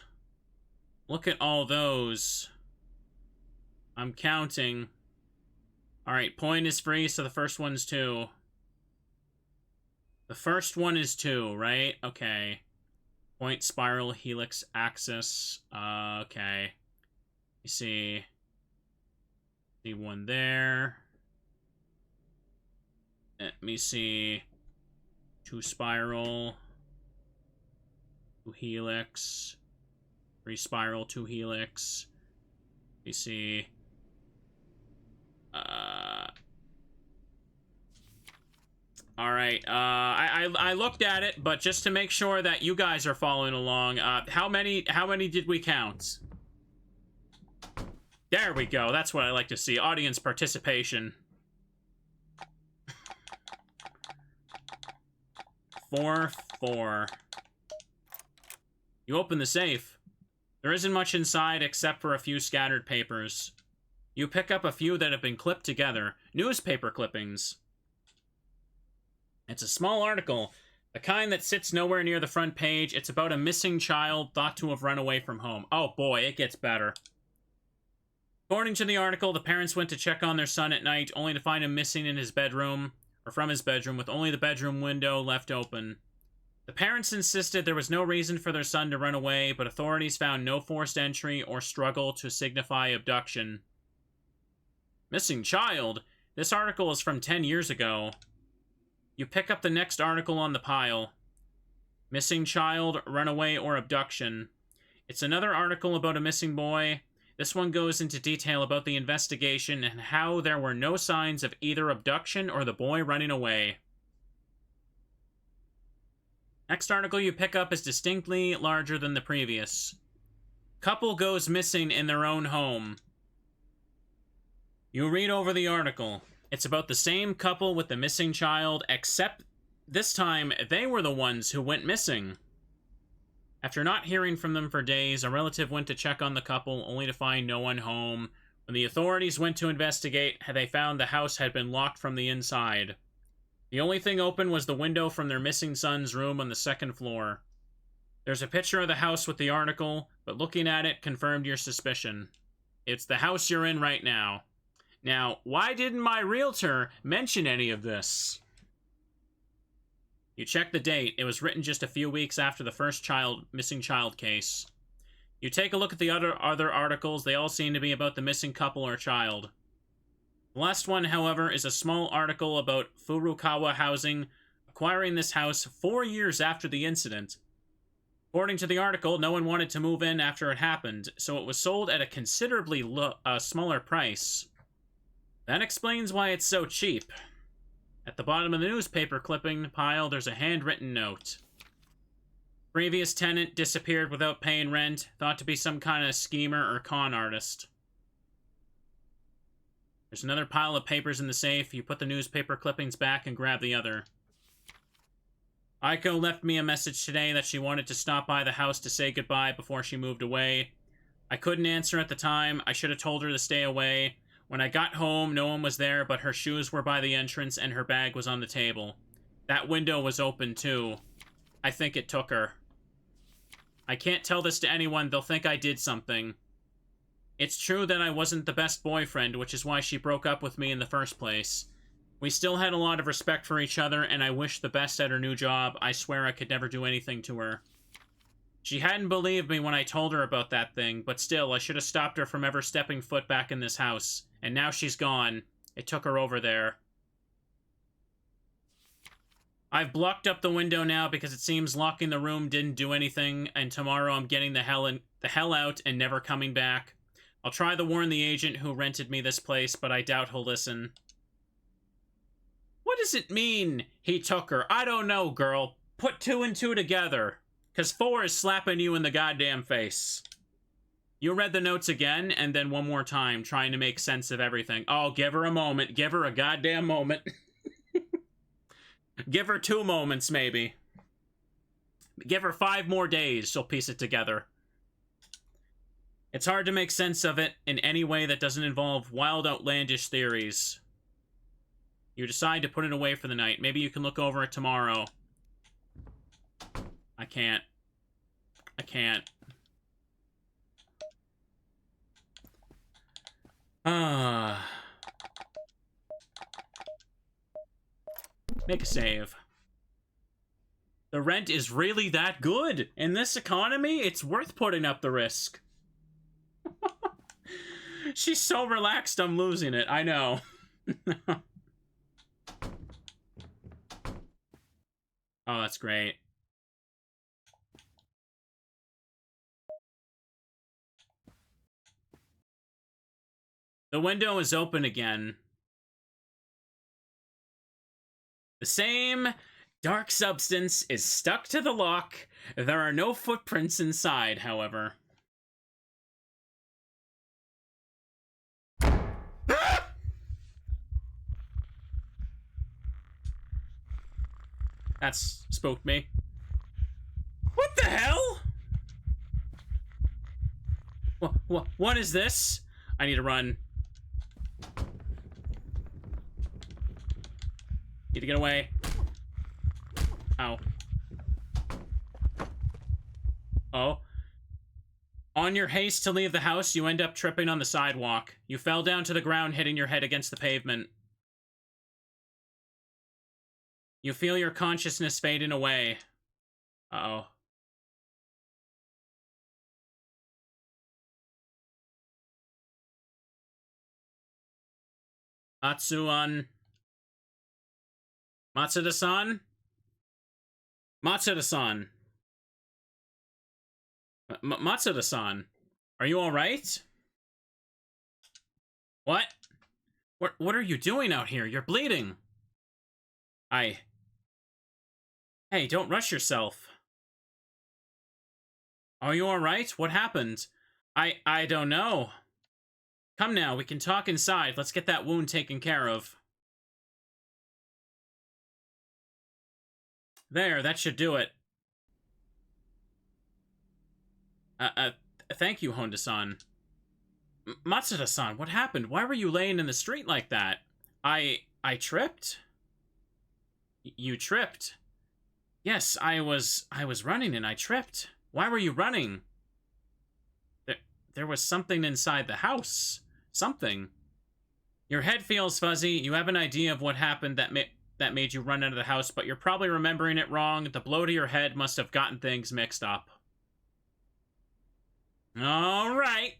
[SPEAKER 1] Look at all those. I'm counting. Alright, point is free, so the first one's 2. The first one is 2, right? Okay. Point, spiral, helix, axis. Okay. You see one there. Let me see. 2 spiral. 2 helix. 3 spiral, 2 helix. You see. Alright, I looked at it, but just to make sure that you guys are following along, how many did we count? There we go, that's what I like to see, audience participation. 4, 4. You open the safe. There isn't much inside except for a few scattered papers. You pick up a few that have been clipped together, newspaper clippings. It's a small article, the kind that sits nowhere near the front page. It's about a missing child thought to have run away from home. Oh boy, it gets better. According to the article, the parents went to check on their son at night, only to find him missing in his bedroom, or from his bedroom, with only the bedroom window left open. The parents insisted there was no reason for their son to run away, but authorities found no forced entry or struggle to signify abduction. Missing child? This article is from 10 years ago. You pick up the next article on the pile. Missing child, runaway, or abduction. It's another article about a missing boy. This one goes into detail about the investigation and how there were no signs of either abduction or the boy running away. Next article you pick up is distinctly larger than the previous. Couple goes missing in their own home. You read over the article. It's about the same couple with the missing child, except this time they were the ones who went missing. After not hearing from them for days, a relative went to check on the couple, only to find no one home. When the authorities went to investigate, they found the house had been locked from the inside. The only thing open was the window from their missing son's room on the 2nd floor. There's a picture of the house with the article, but looking at it confirmed your suspicion. It's the house you're in right now. Now, why didn't my realtor mention any of this? You check the date. It was written just a few weeks after the first missing child case. You take a look at the other articles. They all seem to be about the missing couple or child. The last one, however, is a small article about Furukawa Housing acquiring this house 4 years after the incident. According to the article, no one wanted to move in after it happened, so it was sold at a considerably smaller price. That explains why it's so cheap. At the bottom of the newspaper clipping pile, there's a handwritten note. Previous tenant disappeared without paying rent, thought to be some kind of schemer or con artist. There's another pile of papers in the safe. You put the newspaper clippings back and grab the other. Aiko left me a message today that she wanted to stop by the house to say goodbye before she moved away. I couldn't answer at the time. I should have told her to stay away. When I got home, no one was there, but her shoes were by the entrance and her bag was on the table. That window was open, too. I think it took her. I can't tell this to anyone. They'll think I did something. It's true that I wasn't the best boyfriend, which is why she broke up with me in the first place. We still had a lot of respect for each other, and I wish the best at her new job. I swear I could never do anything to her. She hadn't believed me when I told her about that thing, but still, I should have stopped her from ever stepping foot back in this house. And now she's gone. It took her over there. I've blocked up the window now because it seems locking the room didn't do anything, and tomorrow I'm getting the hell out and never coming back. I'll try to warn the agent who rented me this place, but I doubt he'll listen. What does it mean, he took her? I don't know, girl. Put 2 and 2 together. 'Cause 4 is slapping you in the goddamn face. You read the notes again, and then one more time, trying to make sense of everything. Oh, give her a moment. Give her a goddamn moment. Give her 2 moments, maybe. Give her 5 more days, she'll piece it together. It's hard to make sense of it in any way that doesn't involve wild, outlandish theories. You decide to put it away for the night. Maybe you can look over it tomorrow. I can't. I can't. Make a save. The rent is really that good. In this economy, it's worth putting up the risk. She's so relaxed, I'm losing it. I know. Oh, that's great. The window is open again. The same dark substance is stuck to the lock. There are no footprints inside, however. That's spooked me. What the hell? What is this? I need to run. Need to get away. Ow. Oh. On your haste to leave the house, you end up tripping on the sidewalk. You fell down to the ground, hitting your head against the pavement. You feel your consciousness fading away. Uh-oh. Matsuan. Matsuda-san? Matsuda-san. Matsuda-san. Are you alright? What? What are you doing out here? You're bleeding. Hey, don't rush yourself. Are you alright? What happened? I don't know. Come now, we can talk inside. Let's get that wound taken care of. There, that should do it. Thank you, Honda-san. Matsuda-san, what happened? Why were you laying in the street like that? I tripped? You tripped? Yes, I was running and I tripped. Why were you running? There was something inside the house. Something. Your head feels fuzzy. You have an idea of what happened that made you run out of the house, but you're probably remembering it wrong. The blow to your head must have gotten things mixed up. All right.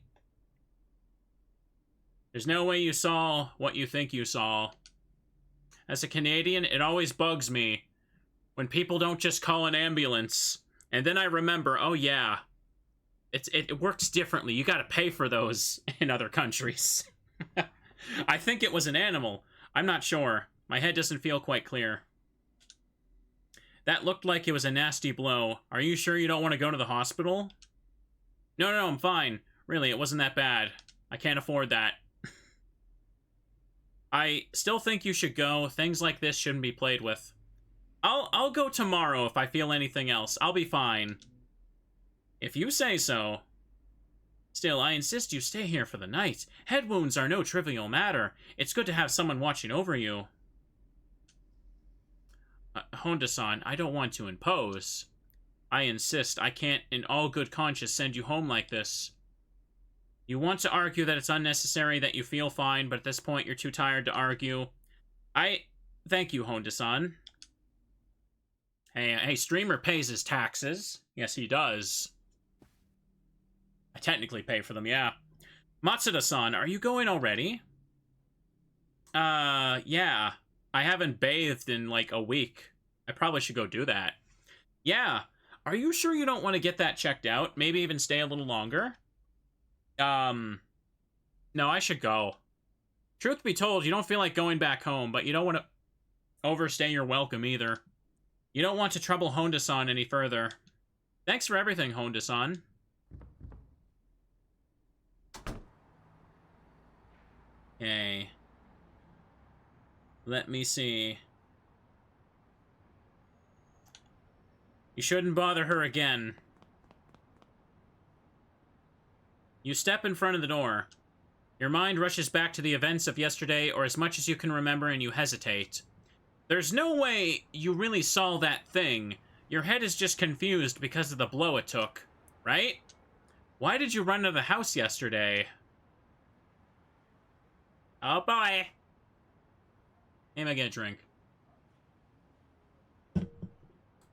[SPEAKER 1] There's no way you saw what you think you saw. As a Canadian, it always bugs me when people don't just call an ambulance. And then I remember, oh yeah, it works differently. You gotta pay for those in other countries. I think it was an animal. I'm not sure. My head doesn't feel quite clear. That looked like it was a nasty blow. Are you sure you don't want to go to the hospital? No, I'm fine. Really, it wasn't that bad. I can't afford that. I still think you should go. Things like this shouldn't be played with. I'll go tomorrow if I feel anything else. I'll be fine. If you say so. Still, I insist you stay here for the night. Head wounds are no trivial matter. It's good to have someone watching over you. Honda-san, I don't want to impose. I insist. I can't, in all good conscience, send you home like this. You want to argue that it's unnecessary, that you feel fine, but at this point you're too tired to argue. Thank you, Honda-san. Hey, streamer pays his taxes. Yes, he does. I technically pay for them, yeah. Matsuda-san, are you going already? Yeah. I haven't bathed in, like, a week. I probably should go do that. Yeah. Are you sure you don't want to get that checked out? Maybe even stay a little longer? No, I should go. Truth be told, you don't feel like going back home, but you don't want to overstay your welcome either. You don't want to trouble Honda-san any further. Thanks for everything, Honda-san. Okay. Let me see. You shouldn't bother her again. You step in front of the door. Your mind rushes back to the events of yesterday, or as much as you can remember, and you hesitate. There's no way you really saw that thing. Your head is just confused because of the blow it took, right? Why did you run out of the house yesterday? Oh boy. Maybe I get a drink.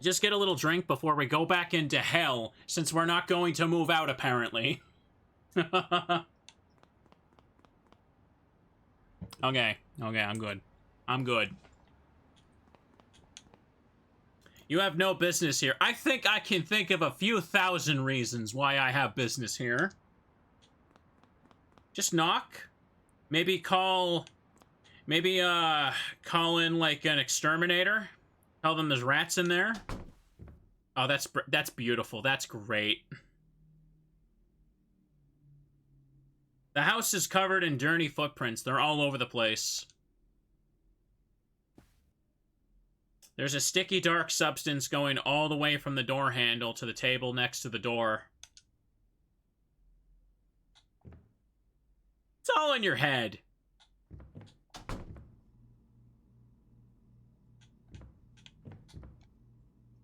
[SPEAKER 1] Just get a little drink before we go back into hell, since we're not going to move out, apparently. Okay, I'm good. I'm good. You have no business here. I think I can think of a few thousand reasons why I have business here. Just knock. Maybe call in, like, an exterminator. Tell them there's rats in there. Oh, that's beautiful. That's great. The house is covered in dirty footprints. They're all over the place. There's a sticky, dark substance going all the way from the door handle to the table next to the door. It's all in your head.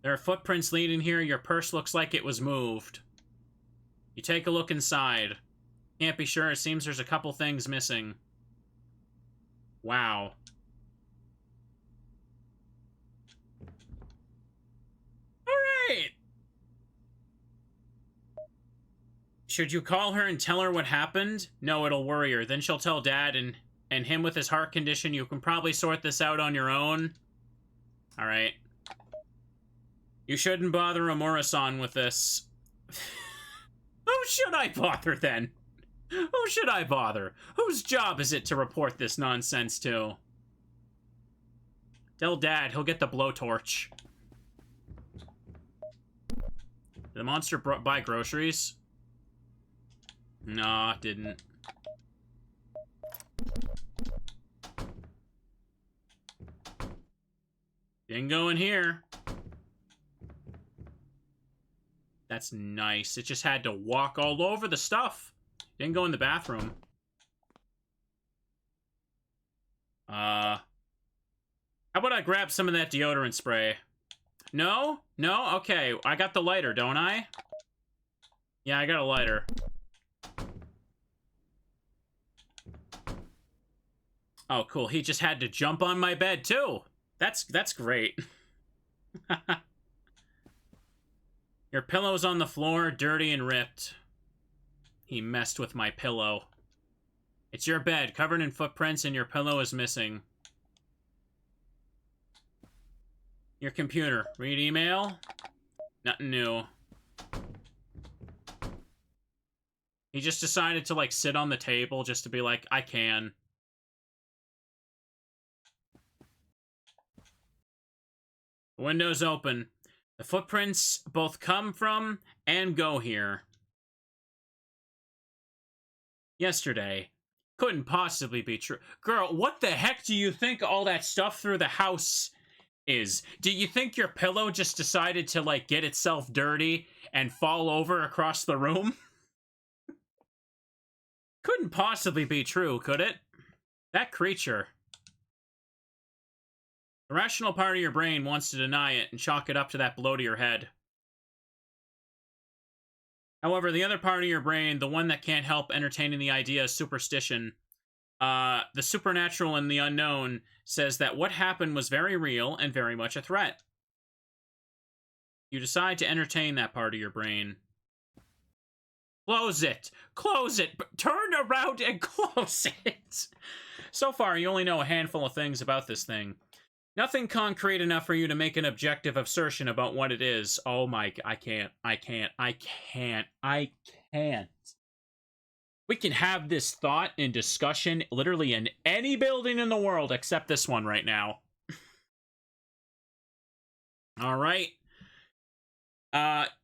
[SPEAKER 1] There are footprints leading here. Your purse looks like it was moved. You take a look inside. Can't be sure. It seems there's a couple things missing. Wow. Alright! Should you call her and tell her what happened? No, it'll worry her. Then she'll tell Dad, and him with his heart condition. You can probably sort this out on your own. Alright. You shouldn't bother Amura-san with this. Who should I bother, then? Who should I bother? Whose job is it to report this nonsense to? Tell Dad, he'll get the blowtorch. Did the monster buy groceries? Nah, didn't. Didn't go in here. That's nice. It just had to walk all over the stuff. Didn't go in the bathroom. How about I grab some of that deodorant spray? No? No? Okay, I got the lighter, don't I? Yeah, I got a lighter. Oh, cool. He just had to jump on my bed, too. That's great. Your pillow's on the floor, dirty and ripped. He messed with my pillow. It's your bed, covered in footprints, and your pillow is missing. Your computer. Read email? Nothing new. He just decided to, like, sit on the table just to be like, I can. The window's open. The footprints both come from and go here. Yesterday. Couldn't possibly be true. Girl, what the heck do you think all that stuff through the house is? Do you think your pillow just decided to, like, get itself dirty and fall over across the room? Couldn't possibly be true, could it? That creature. The rational part of your brain wants to deny it and chalk it up to that blow to your head. However, the other part of your brain, the one that can't help entertaining the idea of superstition, the supernatural and the unknown, says that what happened was very real and very much a threat. You decide to entertain that part of your brain. Close it! Close it! Turn around and close it! So far, you only know a handful of things about this thing. Nothing concrete enough for you to make an objective assertion about what it is. Oh my, I can't. We can have this thought and discussion literally in any building in the world except this one right now. Alright.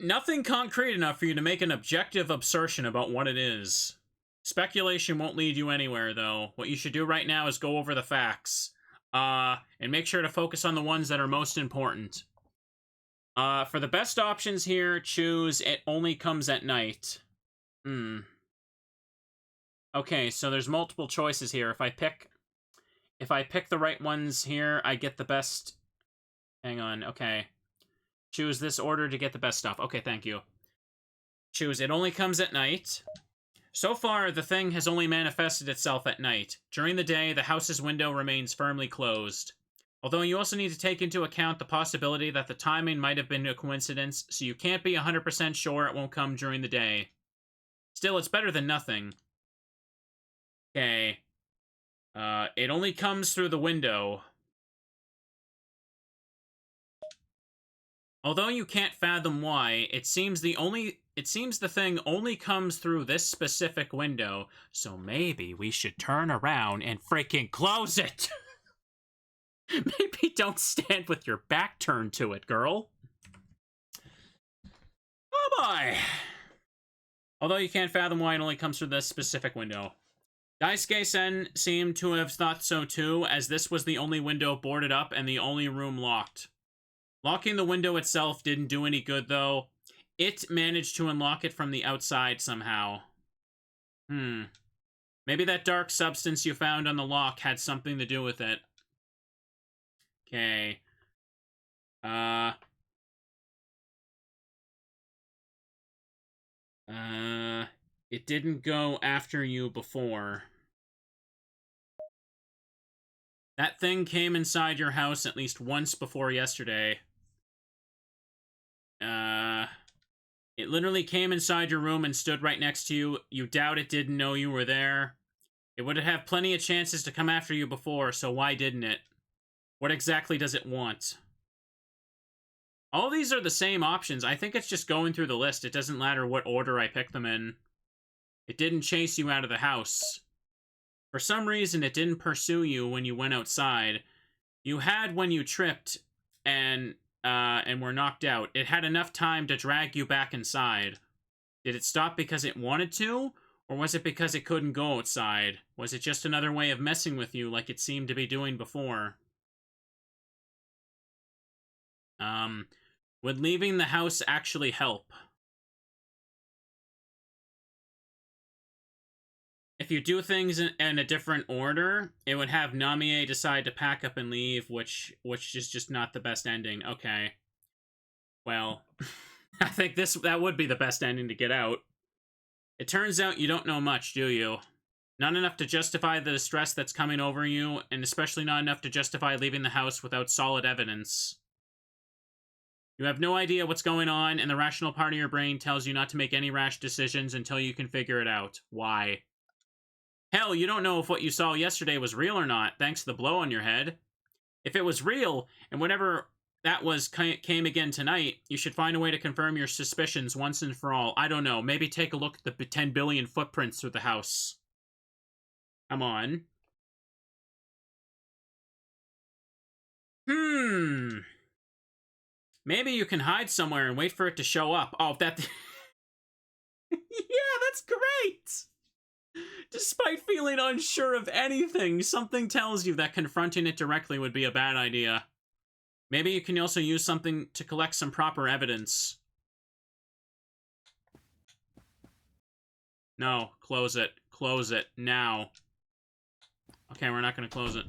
[SPEAKER 1] Nothing concrete enough for you to make an objective assertion about what it is. Speculation won't lead you anywhere, though. What you should do right now is go over the facts. And make sure to focus on the ones that are most important. For the best options here, choose it only comes at night. Okay, so there's multiple choices here. If I pick the right ones here, I get the best. Hang on, okay. Choose this order to get the best stuff. Okay, thank you. Choose it only comes at night. So far, the thing has only manifested itself at night. During the day, the house's window remains firmly closed. Although you also need to take into account the possibility that the timing might have been a coincidence, so you can't be 100% sure it won't come during the day. Still, it's better than nothing. Okay. It only comes through the window. Although you can't fathom why, it seems the thing only comes through this specific window, so maybe we should turn around and freaking close it! Maybe don't stand with your back turned to it, girl. Oh boy! Although you can't fathom why it only comes through this specific window. Daisuke-sen seemed to have thought so too, as this was the only window boarded up and the only room locked. Locking the window itself didn't do any good, though. It managed to unlock it from the outside somehow. Maybe that dark substance you found on the lock had something to do with it. Okay. It didn't go after you before. That thing came inside your house at least once before yesterday. It literally came inside your room and stood right next to you. You doubt it didn't know you were there. It would have plenty of chances to come after you before, so why didn't it? What exactly does it want? All these are the same options. I think it's just going through the list. It doesn't matter what order I pick them in. It didn't chase you out of the house. For some reason, it didn't pursue you when you went outside. You had when you tripped and were knocked out. It had enough time to drag you back inside. Did it stop because it wanted to? Or was it because it couldn't go outside? Was it just another way of messing with you like it seemed to be doing before? Would leaving the house actually help? If you do things in a different order, it would have Namie decide to pack up and leave, which is just not the best ending. Okay. Well, I think that would be the best ending to get out. It turns out you don't know much, do you? Not enough to justify the distress that's coming over you, and especially not enough to justify leaving the house without solid evidence. You have no idea what's going on, and the rational part of your brain tells you not to make any rash decisions until you can figure it out. Why? Hell, you don't know if what you saw yesterday was real or not, thanks to the blow on your head. If it was real, and whatever that was came again tonight, you should find a way to confirm your suspicions once and for all. I don't know, maybe take a look at the 10 billion footprints through the house. Come on. Maybe you can hide somewhere and wait for it to show up. Oh, that... Yeah, that's great! Despite feeling unsure of anything, something tells you that confronting it directly would be a bad idea. Maybe you can also use something to collect some proper evidence. No, close it. Close it. Now. Okay, we're not gonna close it.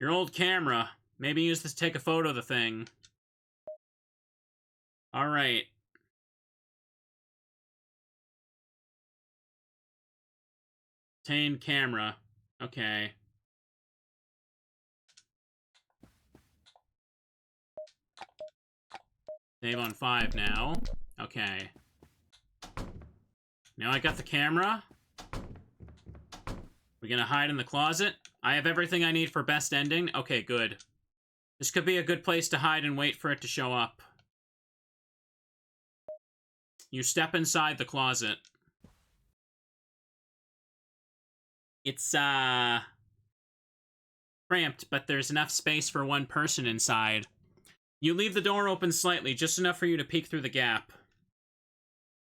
[SPEAKER 1] Your old camera. Maybe use this to take a photo of the thing. Alright. Obtain camera. Okay. Save on 5 now. Okay. Now I got the camera. We gonna hide in the closet? I have everything I need for best ending? Okay, good. This could be a good place to hide and wait for it to show up. You step inside the closet. It's, cramped, but there's enough space for one person inside. You leave the door open slightly, just enough for you to peek through the gap.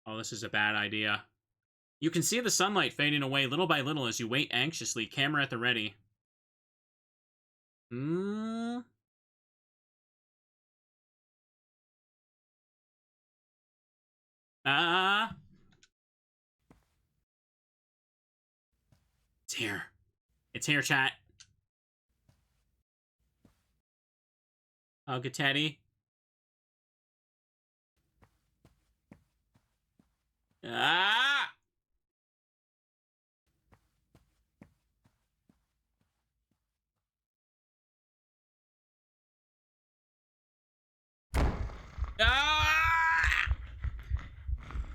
[SPEAKER 1] Oh, this is a bad idea. You can see the sunlight fading away little by little as you wait anxiously, camera at the ready. It's here. It's here, chat. Hug a teddy. Ah!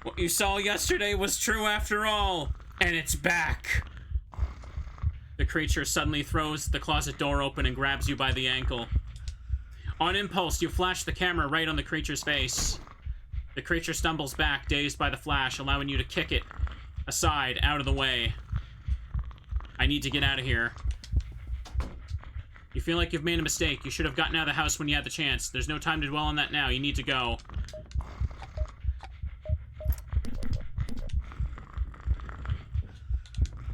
[SPEAKER 1] What you saw yesterday was true after all, and it's back. The creature suddenly throws the closet door open and grabs you by the ankle. On impulse, you flash the camera right on the creature's face. The creature stumbles back, dazed by the flash, allowing you to kick it aside, out of the way. I need to get out of here. You feel like you've made a mistake. You should have gotten out of the house when you had the chance. There's no time to dwell on that now. You need to go.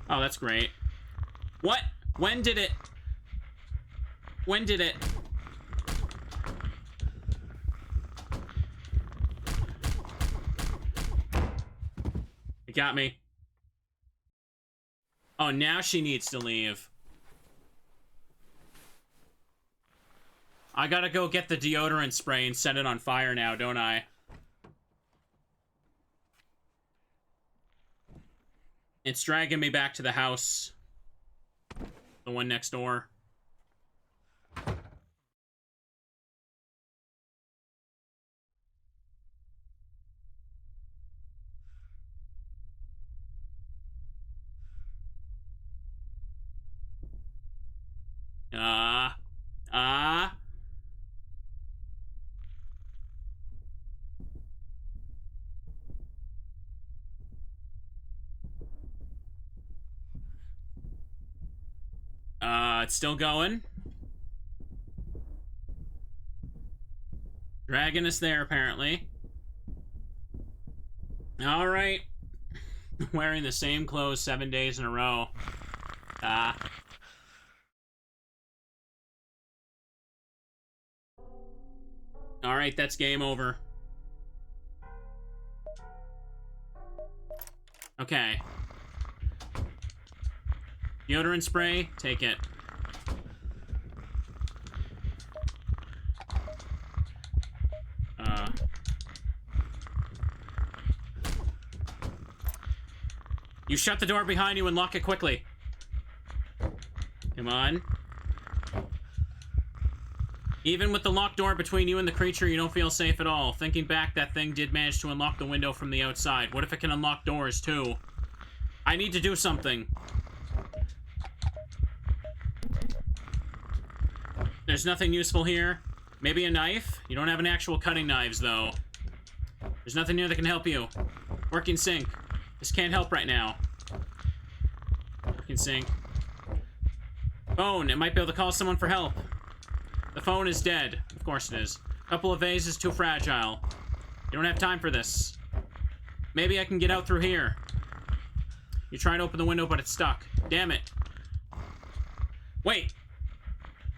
[SPEAKER 1] Oh, that's great. What? When did it? When did it? It got me. Oh, now she needs to leave. I gotta go get the deodorant spray and set it on fire now, don't I? It's dragging me back to the house. The one next door. It's still going. Dragging us there, apparently. Alright. Wearing the same clothes 7 days in a row. Alright, that's game over. Okay. Deodorant spray, take it. You shut the door behind you and lock it quickly. Come on. Even with the locked door between you and the creature, you don't feel safe at all. Thinking back, that thing did manage to unlock the window from the outside. What if it can unlock doors, too? I need to do something. There's nothing useful here. Maybe a knife? You don't have any actual cutting knives, though. There's nothing here that can help you. Working sink. This can't help right now. Working sink. Phone. It might be able to call someone for help. The phone is dead. Of course it is. Couple of vases, too fragile. You don't have time for this. Maybe I can get out through here. You try to open the window, but it's stuck. Damn it. Wait.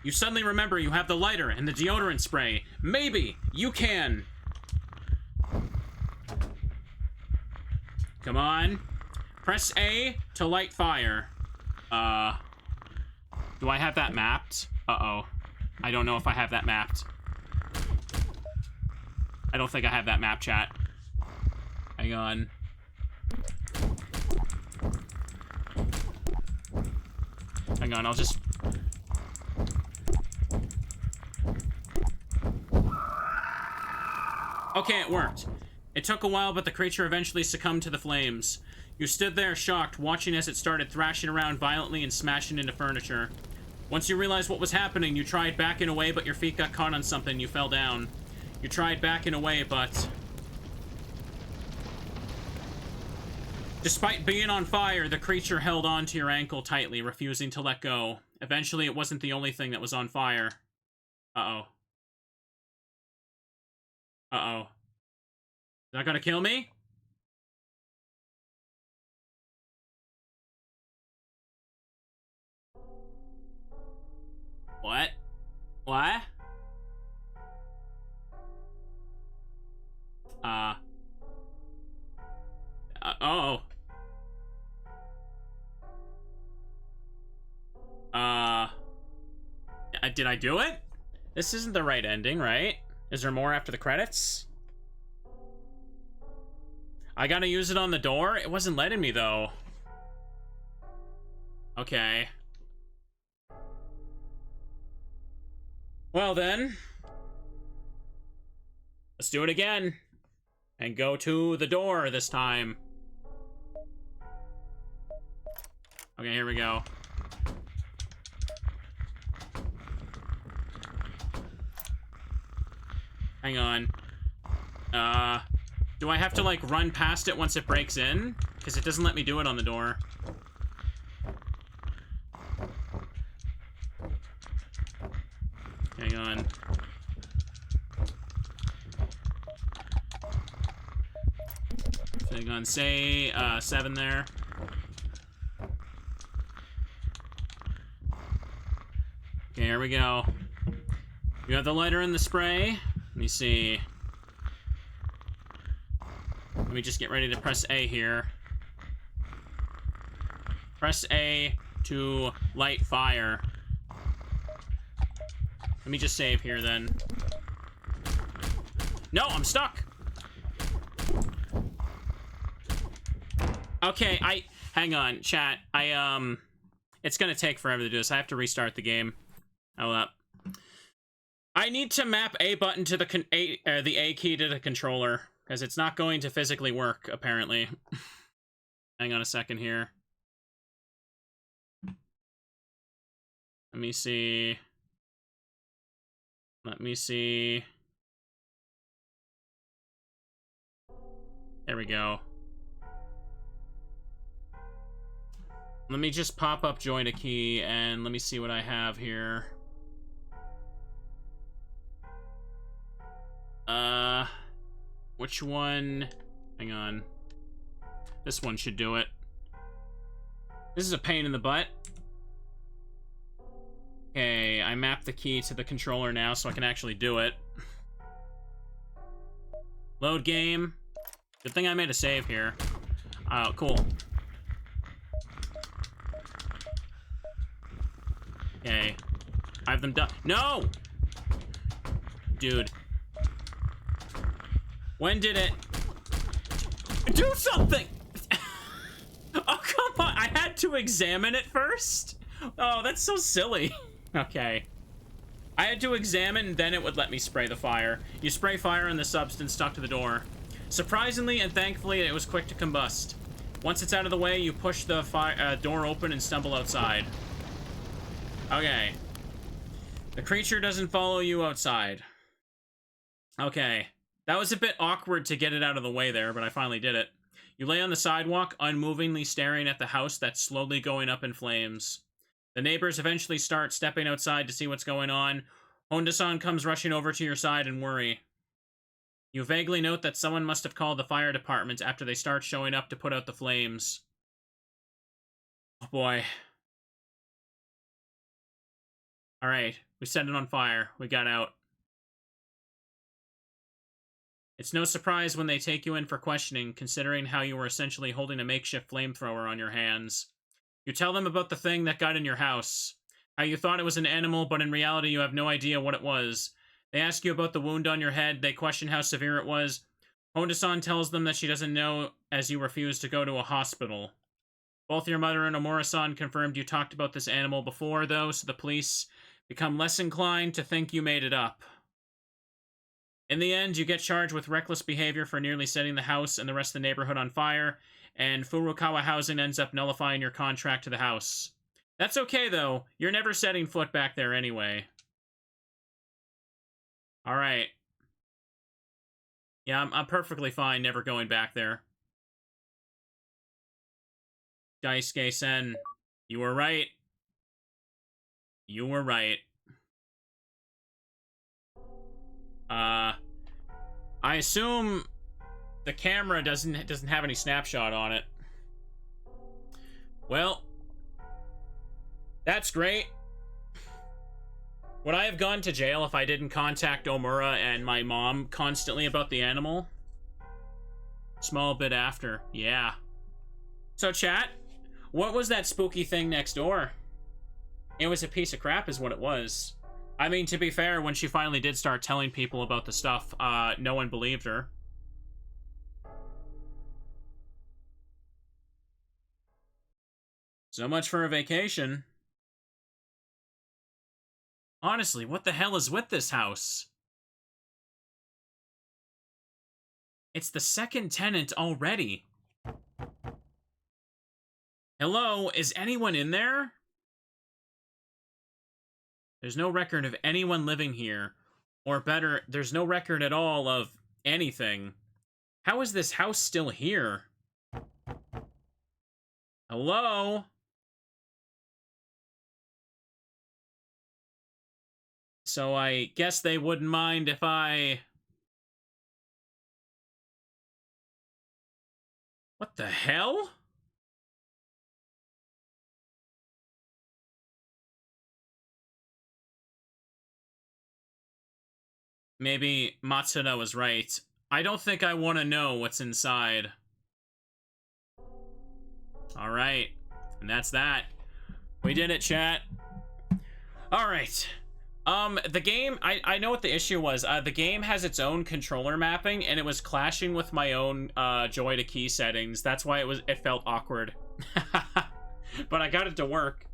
[SPEAKER 1] You suddenly remember you have the lighter and the deodorant spray. Maybe you can. Come on. Press A to light fire. Do I have that mapped? Uh-oh. I don't know if I have that mapped. I don't think I have that map, chat. Hang on. Hang on, I'll just... Okay, it worked. It took a while, but the creature eventually succumbed to the flames. You stood there shocked, watching as it started thrashing around violently and smashing into furniture. Once you realized what was happening, you tried backing away, but your feet got caught on something. You fell down. You tried backing away, but... Despite being on fire, the creature held on to your ankle tightly, refusing to let go. Eventually, it wasn't the only thing that was on fire. Uh-oh. Uh-oh. Is that gonna kill me? What? What? Oh. Did I do it? This isn't the right ending, right? Is there more after the credits? I gotta use it on the door? It wasn't letting me, though. Okay. Well, then. Let's do it again. And go to the door this time. Okay, here we go. Hang on. Do I have to, like, run past it once it breaks in? Because it doesn't let me do it on the door. Hang on. Hang on, say, 7 there. Okay, here we go. You have the lighter and the spray. Let me see. Let me just get ready to press A here. Press A to light fire. Let me just save here then. No, I'm stuck. Okay, hang on, chat. It's gonna take forever to do this. I have to restart the game. Hold up. I need to map A button to the A key to the controller, because it's not going to physically work, apparently. Hang on a second here. Let me see. Let me see. There we go. Let me just pop up join a key, and let me see what I have here. Which one? Hang on. This one should do it. This is a pain in the butt. Okay, I mapped the key to the controller now so I can actually do it. Load game. Good thing I made a save here. Oh, cool. Okay. I have them done. No! Dude. When did it do something? Oh, come on. I had to examine it first? Oh, that's so silly. Okay. I had to examine, then it would let me spray the fire. You spray fire on the substance stuck to the door. Surprisingly and thankfully, it was quick to combust. Once it's out of the way, you push the door open and stumble outside. Okay. The creature doesn't follow you outside. Okay. That was a bit awkward to get it out of the way there, but I finally did it. You lay on the sidewalk, unmovingly staring at the house that's slowly going up in flames. The neighbors eventually start stepping outside to see what's going on. Honda-san comes rushing over to your side in worry. You vaguely note that someone must have called the fire department after they start showing up to put out the flames. Oh boy. Alright, we set it on fire. We got out. It's no surprise when they take you in for questioning, considering how you were essentially holding a makeshift flamethrower on your hands. You tell them about the thing that got in your house. How you thought it was an animal, but in reality you have no idea what it was. They ask you about the wound on your head. They question how severe it was. Honda-san tells them that she doesn't know, as you refuse to go to a hospital. Both your mother and Omura-san confirmed you talked about this animal before, though, so the police become less inclined to think you made it up. In the end, you get charged with reckless behavior for nearly setting the house and the rest of the neighborhood on fire, and Furukawa Housing ends up nullifying your contract to the house. That's okay, though. You're never setting foot back there anyway. Alright. Yeah, I'm perfectly fine never going back there. Daisuke-sen, you were right. You were right. I assume the camera doesn't have any snapshot on it. Well, that's great. Would I have gone to jail if I didn't contact Omura and my mom constantly about the animal? Small bit after, yeah. So chat, what was that spooky thing next door? It was a piece of crap is what it was. I mean, to be fair, when she finally did start telling people about the stuff, no one believed her. So much for a vacation. Honestly, what the hell is with this house? It's the second tenant already. Hello, is anyone in there? There's no record of anyone living here. Or better, there's no record at all of anything. How is this house still here? Hello? So I guess they wouldn't mind if I... What the hell? Maybe Matsuda was right. I don't think I want to know what's inside. Alright. And that's that. We did it, chat. Alright. The game, I know what the issue was. The game has its own controller mapping, and it was clashing with my own, joy to key settings. That's why it felt awkward. But I got it to work.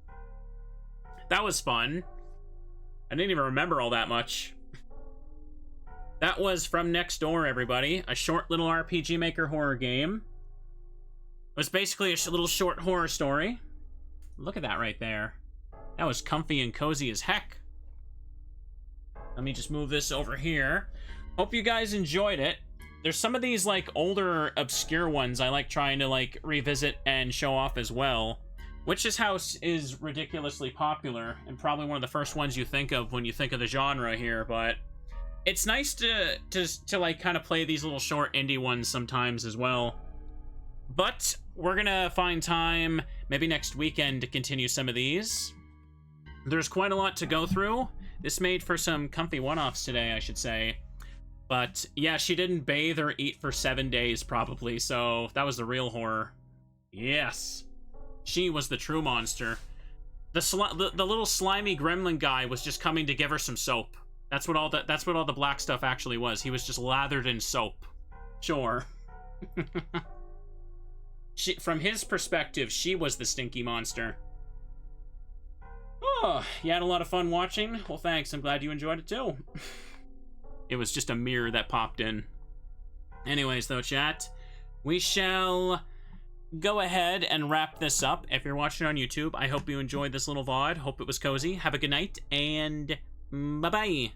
[SPEAKER 1] That was fun. I didn't even remember all that much. That was From Next Door, everybody. A short little RPG Maker horror game. It was basically a little short horror story. Look at that right there. That was comfy and cozy as heck. Let me just move this over here. Hope you guys enjoyed it. There's some of these, like, older, obscure ones I like trying to, like, revisit and show off as well. Witch's House is ridiculously popular, and probably one of the first ones you think of when you think of the genre here, but... It's nice to like, kind of play these little short indie ones sometimes as well. But we're gonna find time, maybe next weekend, to continue some of these. There's quite a lot to go through. This made for some comfy one-offs today, I should say. But, yeah, she didn't bathe or eat for 7 days, probably, so that was the real horror. Yes. She was the true monster. The little slimy gremlin guy was just coming to give her some soap. That's what all the black stuff actually was. He was just lathered in soap. Sure. From his perspective, she was the stinky monster. Oh, you had a lot of fun watching? Well, thanks. I'm glad you enjoyed it, too. It was just a mirror that popped in. Anyways, though, chat, we shall go ahead and wrap this up. If you're watching on YouTube, I hope you enjoyed this little VOD. Hope it was cozy. Have a good night, and bye-bye.